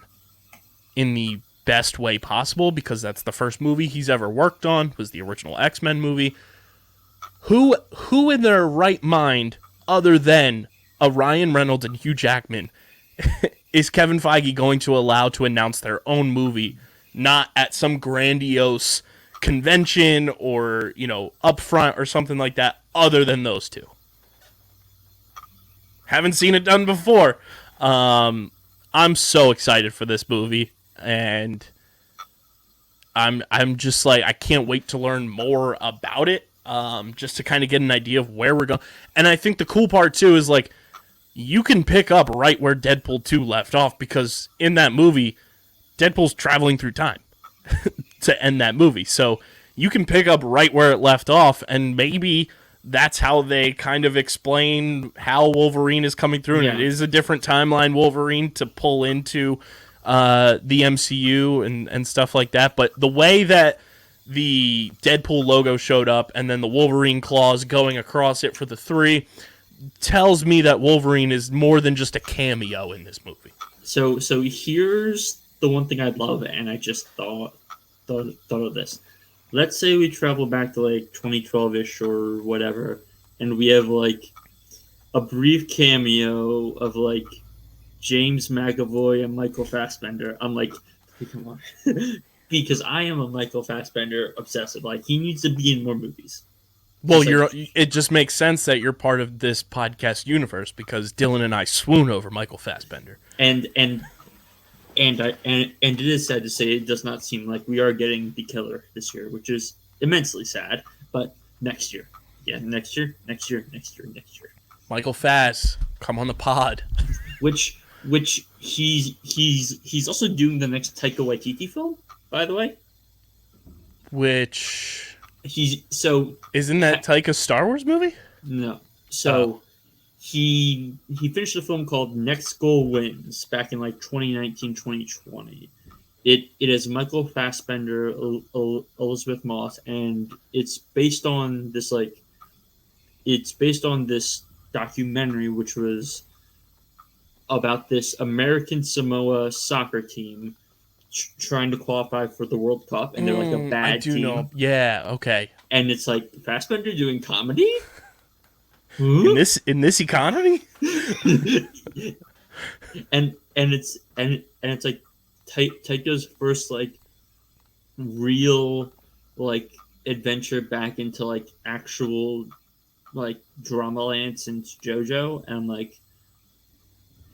in the best way possible because that's the first movie he's ever worked on, was the original X-Men movie. Who in their right mind, other than a Ryan Reynolds and Hugh Jackman, is Kevin Feige going to allow to announce their own movie, not at some grandiose convention or, you know, upfront or something like that, other than those two? Haven't seen it done before. I'm so excited for this movie, and I'm just like, I can't wait to learn more about it, just to kind of get an idea of where we're going. And I think the cool part too is like, you can pick up right where Deadpool 2 left off, because in that movie, Deadpool's traveling through time to end that movie. So you can pick up right where it left off, and maybe that's how they kind of explain how Wolverine is coming through. And it is a different timeline Wolverine to pull into the MCU and stuff like that. But the way that the Deadpool logo showed up and then the Wolverine claws going across it for the 3 tells me that Wolverine is more than just a cameo in this movie. So here's the one thing I'd love, and I just thought of this. Let's say we travel back to like 2012-ish or whatever, and we have like a brief cameo of like James McAvoy and Michael Fassbender. I'm like, come on. Because I am a Michael Fassbender obsessive. Like, he needs to be in more movies. Well, it just makes sense that you're part of this podcast universe, because Dylan and I swoon over Michael Fassbender. And it is sad to say it does not seem like we are getting the killer this year, which is immensely sad. But next year, next year. Michael Fass, come on the pod. Which he's also doing the next Taika Waititi film, by the way. Which isn't that Taika's Star Wars movie? No. So he finished a film called Next Goal Wins back in like 2019, 2020. It is Michael Fassbender, Elizabeth Moss, and it's based on this documentary which was about this American Samoa soccer team trying to qualify for the World Cup, and they're like a bad team. Know. Yeah, okay. And it's like Fassbender doing comedy in this economy, and it's like Taika's first like real like adventure back into like actual like drama land since JoJo, and I'm like,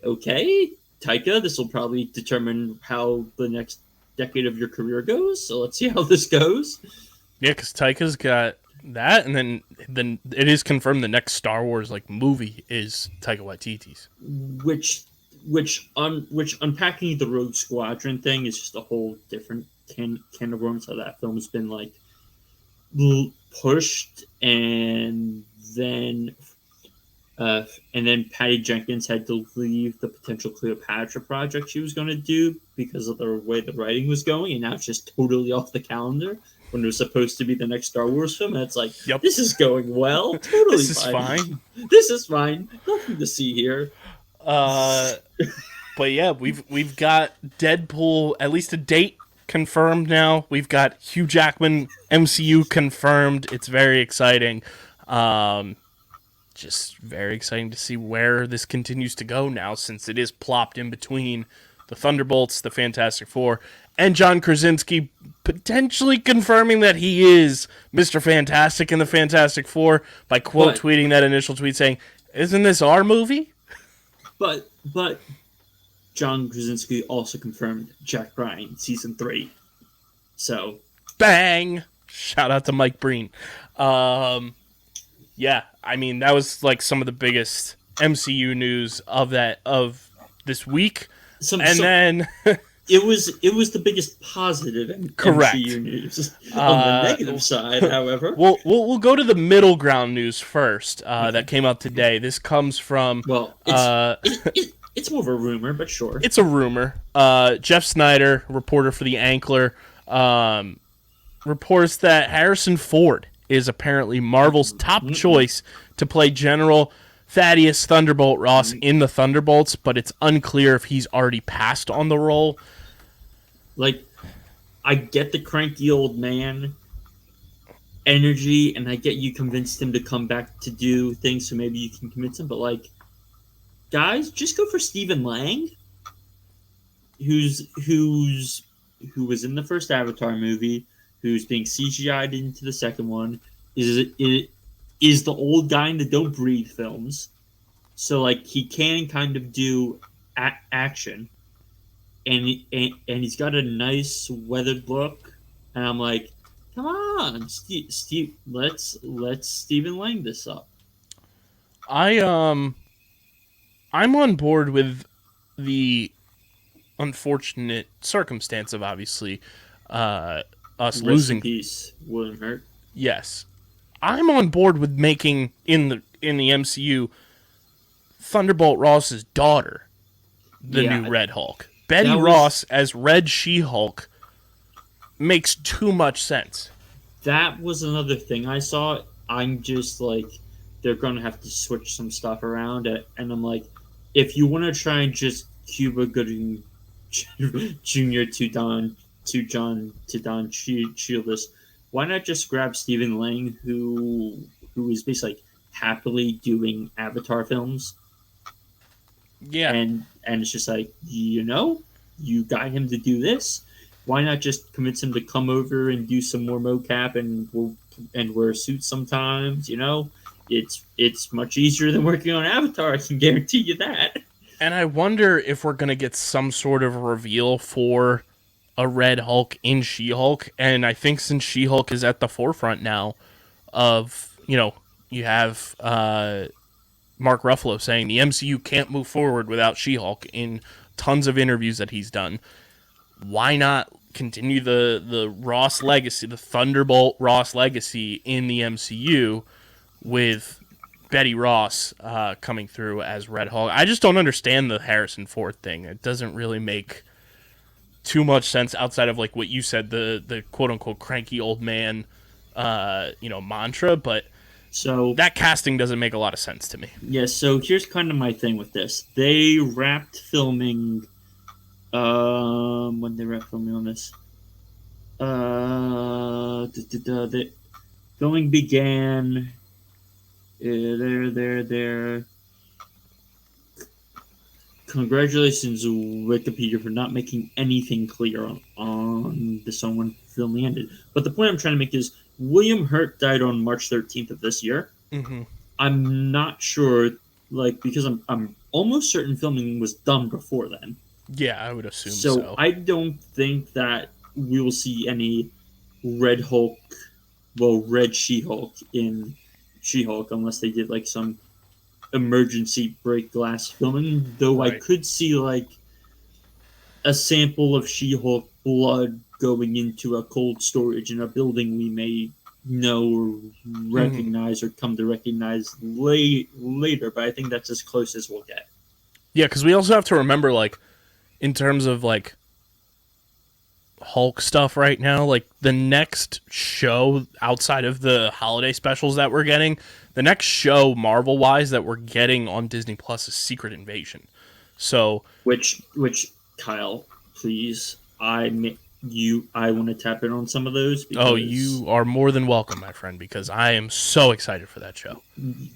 okay, Taika, this will probably determine how the next decade of your career goes. So let's see how this goes. Yeah, because Taika's got that, and then it is confirmed the next Star Wars like movie is Taika Waititi's. Which unpacking the Rogue Squadron thing is just a whole different can of worms. How that film's been like pushed, and then Patty Jenkins had to leave the potential Cleopatra project she was going to do because of the way the writing was going, and now it's just totally off the calendar when it was supposed to be the next Star Wars film. And it's like, This is going well. Totally this is fine. This is fine. Nothing to see here. But yeah, we've got Deadpool, at least a date confirmed now. We've got Hugh Jackman MCU confirmed. It's very exciting. Just very exciting to see where this continues to go now, since it is plopped in between the Thunderbolts, the Fantastic Four, and John Krasinski potentially confirming that he is Mr. Fantastic in the Fantastic Four by tweeting that initial tweet saying, "Isn't this our movie?" But John Krasinski also confirmed Jack Ryan season 3. So bang! Shout out to Mike Breen. Yeah, I mean, that was like some of the biggest MCU news of this week. Then it was the biggest positive MCU news. On the negative side, however, we'll go to the middle ground news first. That came out today. This comes from it's more of a rumor, but sure, it's a rumor. Jeff Snyder, reporter for the Ankler, reports that Harrison Ford is apparently Marvel's top choice to play General Thaddeus Thunderbolt Ross in the Thunderbolts, but it's unclear if he's already passed on the role. Like, I get the cranky old man energy, and I get you convinced him to come back to do things, so maybe you can convince him, but like, guys, just go for Stephen Lang, who was in the first Avatar movie, who's being CGI'd into the second one, is the old guy in the Don't Breathe films. So, like, he can kind of do action. And he's got a nice weathered look. And I'm like, come on, Steve, let's Stephen Lang this up. I'm on board with the unfortunate circumstance of obviously us losing. Peace, William Hurt. Yes, I'm on board with making in the MCU Thunderbolt Ross's daughter the new Red Hulk. Betty Ross as Red She-Hulk makes too much sense. That was another thing I saw. I'm just like, they're gonna have to switch some stuff around, and I'm like, if you want to try and just Cuba Gooding Jr. to Don Childress, why not just grab Stephen Lang, who is basically like happily doing Avatar films? Yeah, and it's just like, you got him to do this. Why not just convince him to come over and do some more mocap and wear suits sometimes? It's much easier than working on Avatar. I can guarantee you that. And I wonder if we're gonna get some sort of reveal for a Red Hulk in She-Hulk. And I think since She-Hulk is at the forefront now of you have Mark Ruffalo saying the MCU can't move forward without She-Hulk in tons of interviews that he's done. Why not continue the Ross legacy, the Thunderbolt Ross legacy in the MCU with Betty Ross coming through as Red Hulk? I just don't understand the Harrison Ford thing. It doesn't really make too much sense outside of like what you said, the quote unquote cranky old man mantra, but so that casting doesn't make a lot of sense to me. Yeah, so here's kind of my thing with this. They wrapped filming when they wrapped filming on this. The filming began there. Congratulations, Wikipedia, for not making anything clear on this on when filming ended. But the point I'm trying to make is William Hurt died on March 13th of this year. Mm-hmm. I'm not sure, because I'm almost certain filming was done before then. Yeah, I would assume so. So I don't think that we will see any Red She-Hulk in She-Hulk unless they did like some emergency break glass filming. Though right. I could see like a sample of She-Hulk blood going into a cold storage in a building we may know or recognize or come to recognize later. But I think that's as close as we'll get. Yeah, because we also have to remember, like, in terms of like Hulk stuff right now, like the next show outside of the holiday specials that we're getting, the next show Marvel wise that we're getting on Disney Plus is Secret Invasion. So which Kyle, please, I want to tap in on some of those. Because you are more than welcome, my friend, because I am so excited for that show.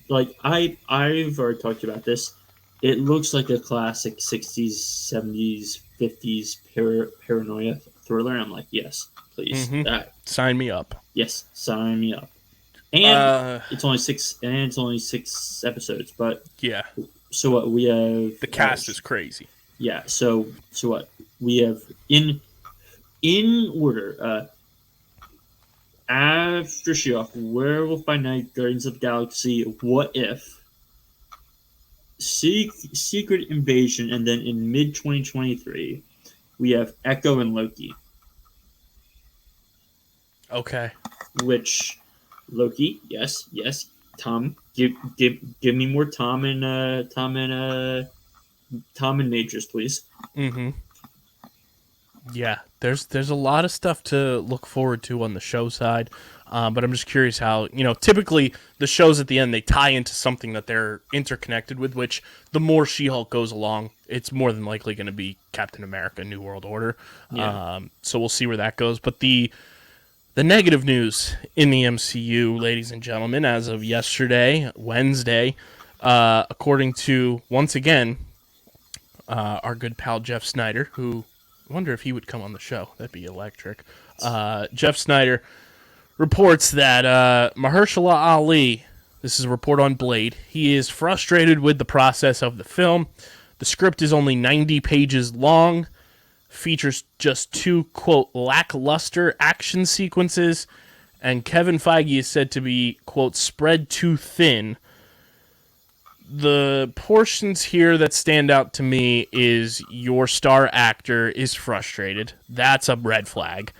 Like I've already talked about this. It looks like a classic 60s, 70s, 50s paranoia thriller. I'm like, yes, please. Mm-hmm. Sign me up. Yes, sign me up. And it's only 6 episodes, but yeah. So what we have? The cast is crazy. Yeah. So what we have in order. After She-Hulk, Werewolf by Night, Guardians of the Galaxy, What If, Secret Invasion, and then in mid-2023, we have Echo and Loki. Okay. Which, Loki, yes. Tom, give me more Tom and Majors, please. Mm-hmm. Yeah, there's a lot of stuff to look forward to on the show side. But I'm just curious how, typically the shows at the end, they tie into something that they're interconnected with, which the more She-Hulk goes along, it's more than likely going to be Captain America, New World Order. Yeah. So we'll see where that goes. But the negative news in the MCU, ladies and gentlemen, as of yesterday, Wednesday, according to, once again, our good pal Jeff Snyder, who, I wonder if he would come on the show. That'd be electric. Jeff Snyder reports that Mahershala Ali, this is a report on Blade, he is frustrated with the process of the film. The script is only 90 pages long, features just 2, quote, lackluster action sequences, and Kevin Feige is said to be, quote, spread too thin. The portions here that stand out to me is your star actor is frustrated. That's a red flag.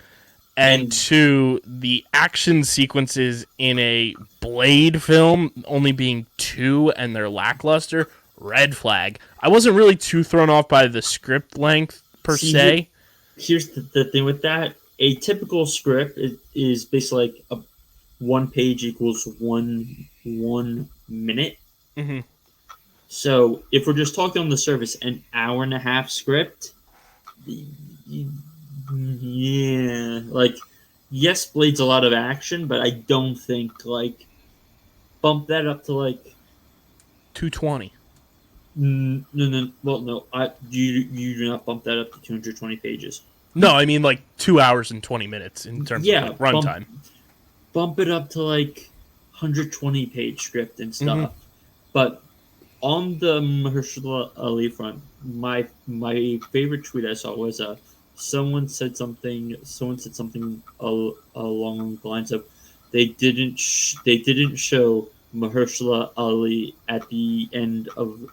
And 2, the action sequences in a Blade film only being 2 and they're lackluster, red flag. I wasn't really too thrown off by the script length per se. Here's the thing with that. A typical script is basically like a 1 page equals one minute. Mm-hmm. So if we're just talking on the surface, an hour and a half script, yeah, like, yes, Blade's a lot of action, but I don't think, bump that up to, 220. No, well, no, you do not bump that up to 220 pages. No, I mean, 2 hours and 20 minutes in terms of runtime. Bump it up to, 120-page script and stuff. Mm-hmm. But on the Mahershala Ali front, my favorite tweet I saw was someone said something along the lines of they didn't show Mahershala Ali at the end of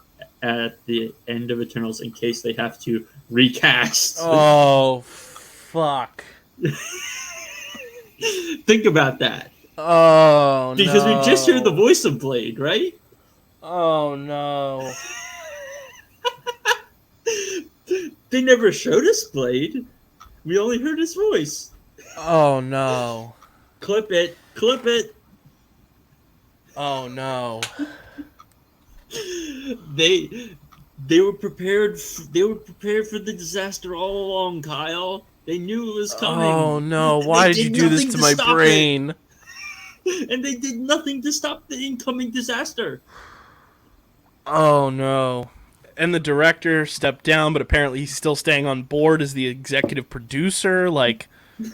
Eternals in case they have to recast. Oh, fuck. Think about that. Oh, Because no. we just heard the voice of Blade, right? Oh, no. They never showed us Blade. We only heard his voice. Oh, no. Clip it. Clip it. Oh, no. They were prepared. They were prepared for the disaster all along, Kyle. They knew it was coming. Oh, no. Why did you do this to my brain? And they did nothing to stop the incoming disaster. Oh, no. And the director stepped down, but apparently he's still staying on board as the executive producer. Like, we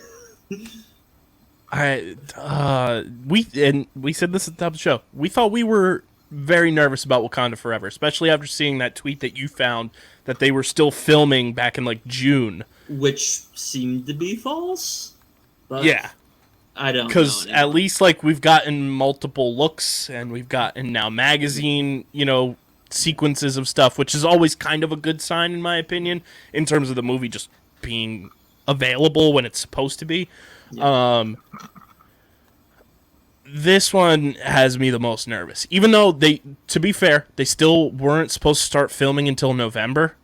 said this at the top of the show. We thought we were very nervous about Wakanda Forever, especially after seeing that tweet that you found that they were still filming back in like June, which seemed to be false. But yeah, I don't know. Because at least like we've gotten multiple looks and we've gotten now magazine, sequences of stuff, which is always kind of a good sign in my opinion in terms of the movie just being available when it's supposed to be. Yeah. This one has me the most nervous, even though to be fair, they still weren't supposed to start filming until November.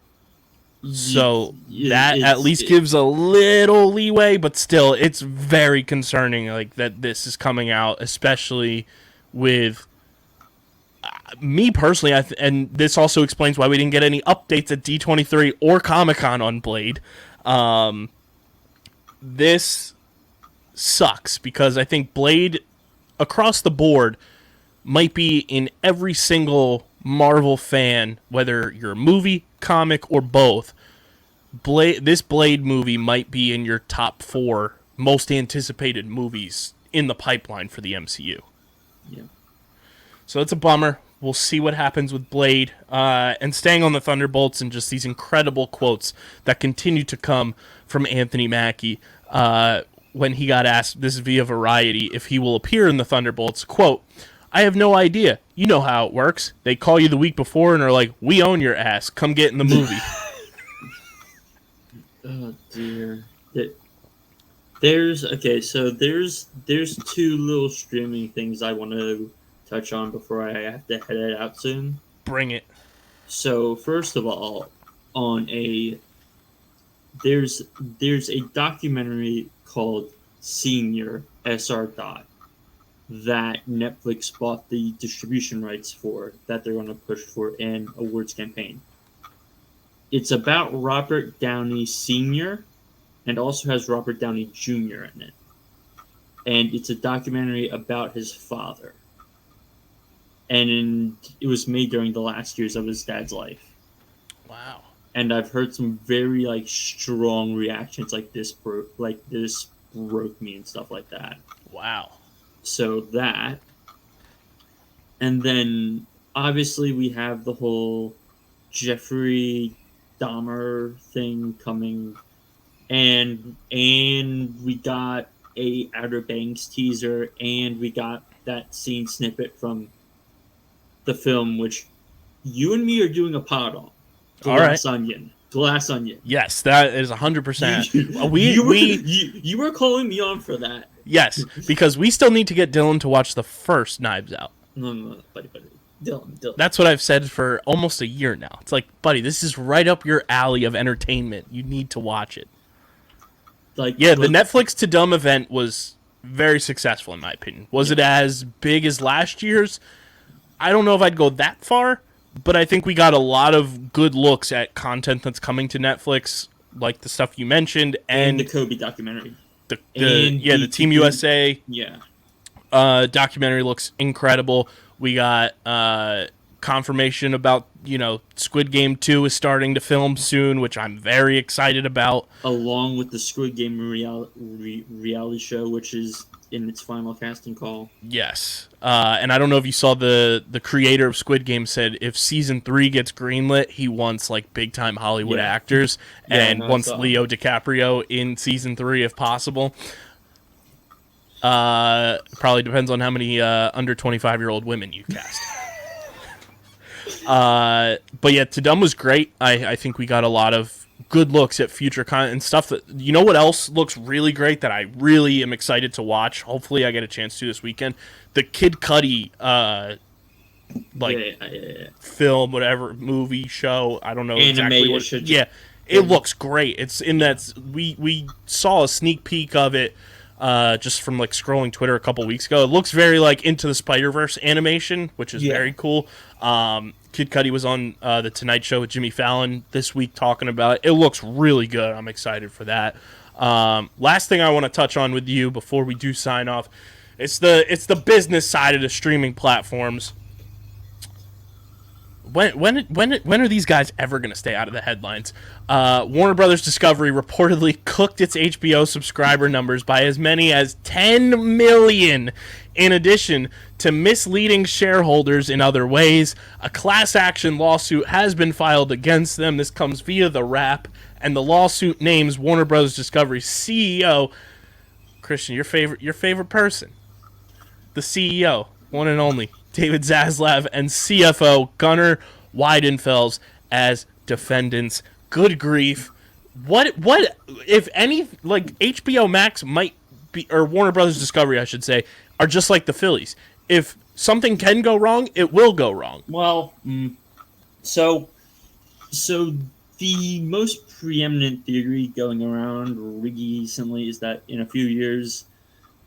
So that at least gives a little leeway, but still, it's very concerning like that this is coming out, especially with me personally. And this also explains why we didn't get any updates at D23 or Comic-Con on Blade. This sucks because I think Blade across the board might be in every single Marvel fan, whether you're a movie, comic, or both. This Blade movie might be in your top 4 most anticipated movies in the pipeline for the MCU. Yeah. So it's a bummer. We'll see what happens with Blade. And staying on the Thunderbolts and just these incredible quotes that continue to come from Anthony Mackie. When he got asked, this is via Variety, if he will appear in the Thunderbolts, quote, "I have no idea. You know how it works. They call you the week before and are like, we own your ass. Come get in the movie." Oh, dear. There's 2 little streaming things I want to touch on before I have to head it out soon. Bring it. So, first of all, there's a documentary called Senior SR Dot that Netflix bought the distribution rights for that they're going to push for an awards campaign. It's about Robert Downey Sr. and also has Robert Downey Jr. in it. And it's a documentary about his father. And it was made during the last years of his dad's life. Wow. And I've heard some very strong reactions this broke me and stuff like that. Wow. So that, and then obviously we have the whole Jeffrey Dahmer thing coming, and we got a Outer Banks teaser, and we got that scene snippet from the film, which you and me are doing a pod on. Glass Onion. Yes, that is 100%. You were calling me on for that. Yes, because we still need to get Dylan to watch the first Knives Out. No, buddy. Dylan. That's what I've said for almost a year now. It's like, buddy, this is right up your alley of entertainment. You need to watch it. The Netflix to Dumb event was very successful, in my opinion. Was it as big as last year's? I don't know if I'd go that far, but I think we got a lot of good looks at content that's coming to Netflix, like the stuff you mentioned, and the Kobe documentary. The Team USA Yeah. Documentary looks incredible. We got confirmation about, Squid Game 2 is starting to film soon, which I'm very excited about. Along with the Squid Game reality show, which is in its final casting call. Yes. And I don't know if you saw the creator of Squid Game said if season 3 gets greenlit, he wants big time Hollywood actors and wants Leo DiCaprio in season 3 if possible. Probably depends on how many under 25-year-old women you cast. But yeah, Tadum was great. I think we got a lot of good looks at future content and stuff. That, you know what else looks really great that I really am excited to watch? Hopefully I get a chance to this weekend. The Kid Cudi film, whatever, movie, show. I don't know exactly what. Yeah, it looks great. It's in that we saw a sneak peek of it just from like scrolling Twitter a couple weeks ago. It looks very like Into the Spider-Verse animation, which is very cool. Kid Cudi was on the Tonight Show with Jimmy Fallon this week talking about it. It looks really good. I'm excited for that. Last thing I want to touch on with you before we do sign off, it's the business side of the streaming platforms. When are these guys ever going to stay out of the headlines? Warner Brothers Discovery reportedly cooked its HBO subscriber numbers by as many as 10 million. In addition to misleading shareholders in other ways, a class action lawsuit has been filed against them. This comes via The Wrap, and the lawsuit names Warner Brothers Discovery's CEO, Christian, your favorite person, the CEO, one and only, David Zaslav, and CFO Gunnar Weidenfels as defendants. Good grief. What if any, like, HBO Max might be, or Warner Brothers Discovery, I should say, are just like the Phillies. If something can go wrong, it will go wrong. Well, so the most preeminent theory going around recently is that in a few years,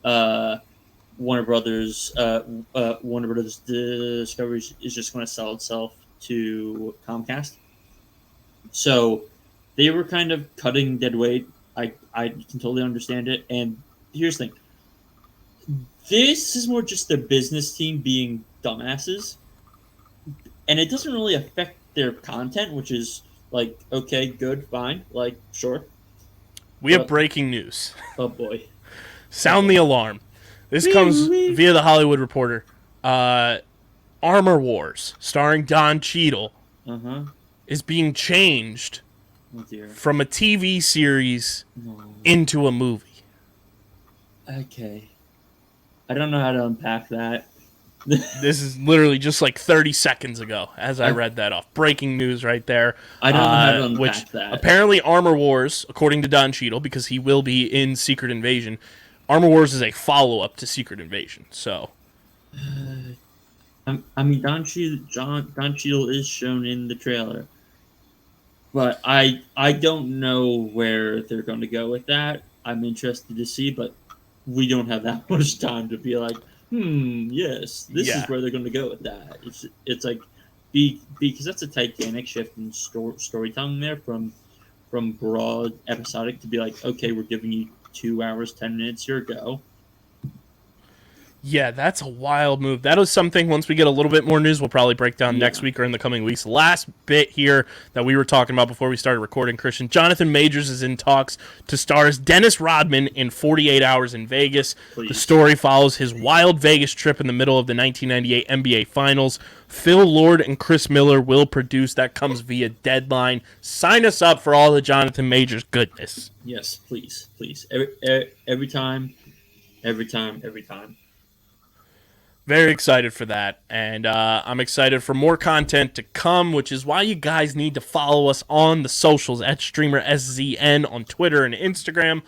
Warner Brothers Discovery is just going to sell itself to Comcast. So they were kind of cutting dead weight. I can totally understand it. And here's the thing. This is more just their business team being dumbasses. And it doesn't really affect their content, which is like, okay, good, fine, like, sure. We have breaking news. Oh, boy. Sound the alarm. This comes via The Hollywood Reporter. Armor Wars, starring Don Cheadle, is being changed from a TV series into a movie. Okay. I don't know how to unpack that. This is literally just like 30 seconds ago as I read that off. Breaking news right there. I don't know how to unpack that. Apparently Armor Wars, according to Don Cheadle, because he will be in Secret Invasion, Armor Wars is a follow-up to Secret Invasion. So, I mean, Don Cheadle is shown in the trailer. But I don't know where they're going to go with that. I'm interested to see, but we don't have that much time to be like, yes, this is where they're going to go with that. It's like, because that's a titanic shift in storytelling there from broad episodic to be like, okay, we're giving you 2 hours, 10 minutes, here, go. Yeah, that's a wild move. That is something, once we get a little bit more news, we'll probably break down next week or in the coming weeks. Last bit here that we were talking about before we started recording, Christian. Jonathan Majors is in talks to star as Dennis Rodman in 48 Hours in Vegas. Please. The story follows his wild Vegas trip in the middle of the 1998 NBA Finals. Phil Lord and Chris Miller will produce. That comes via Deadline. Sign us up for all the Jonathan Majors goodness. Yes, please. Every time. Very excited for that, and I'm excited for more content to come, which is why you guys need to follow us on the socials at StreamerSZN on Twitter and Instagram.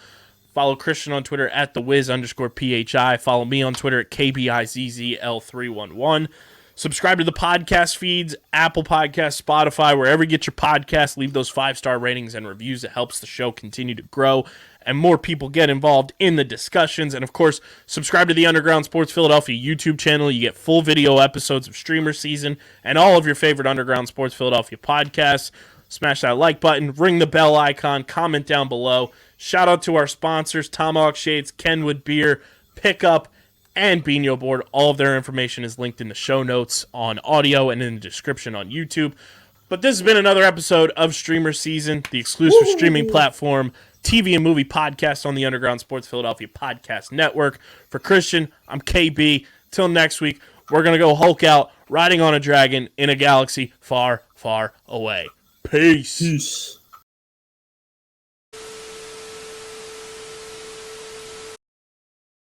Follow Christian on Twitter at @thewiz_PHI. Follow me on Twitter at KBIZZL311. Subscribe to the podcast feeds, Apple Podcasts, Spotify, wherever you get your podcasts. Leave those 5-star ratings and reviews. It helps the show continue to grow and more people get involved in the discussions. And, of course, subscribe to the Underground Sports Philadelphia YouTube channel. You get full video episodes of StreamerSZN and all of your favorite Underground Sports Philadelphia podcasts. Smash that like button, ring the bell icon, comment down below. Shout out to our sponsors, Tomahawk Shades, Kenwood Beer, Pickup, and Beano Board. All of their information is linked in the show notes on audio and in the description on YouTube. But this has been another episode of StreamerSZN, the exclusive streaming platform, TV and movie podcast on the Underground Sports Philadelphia Podcast Network. For Christian, I'm KB. Till next week, we're going to go Hulk out, riding on a dragon in a galaxy far, far away. Peace.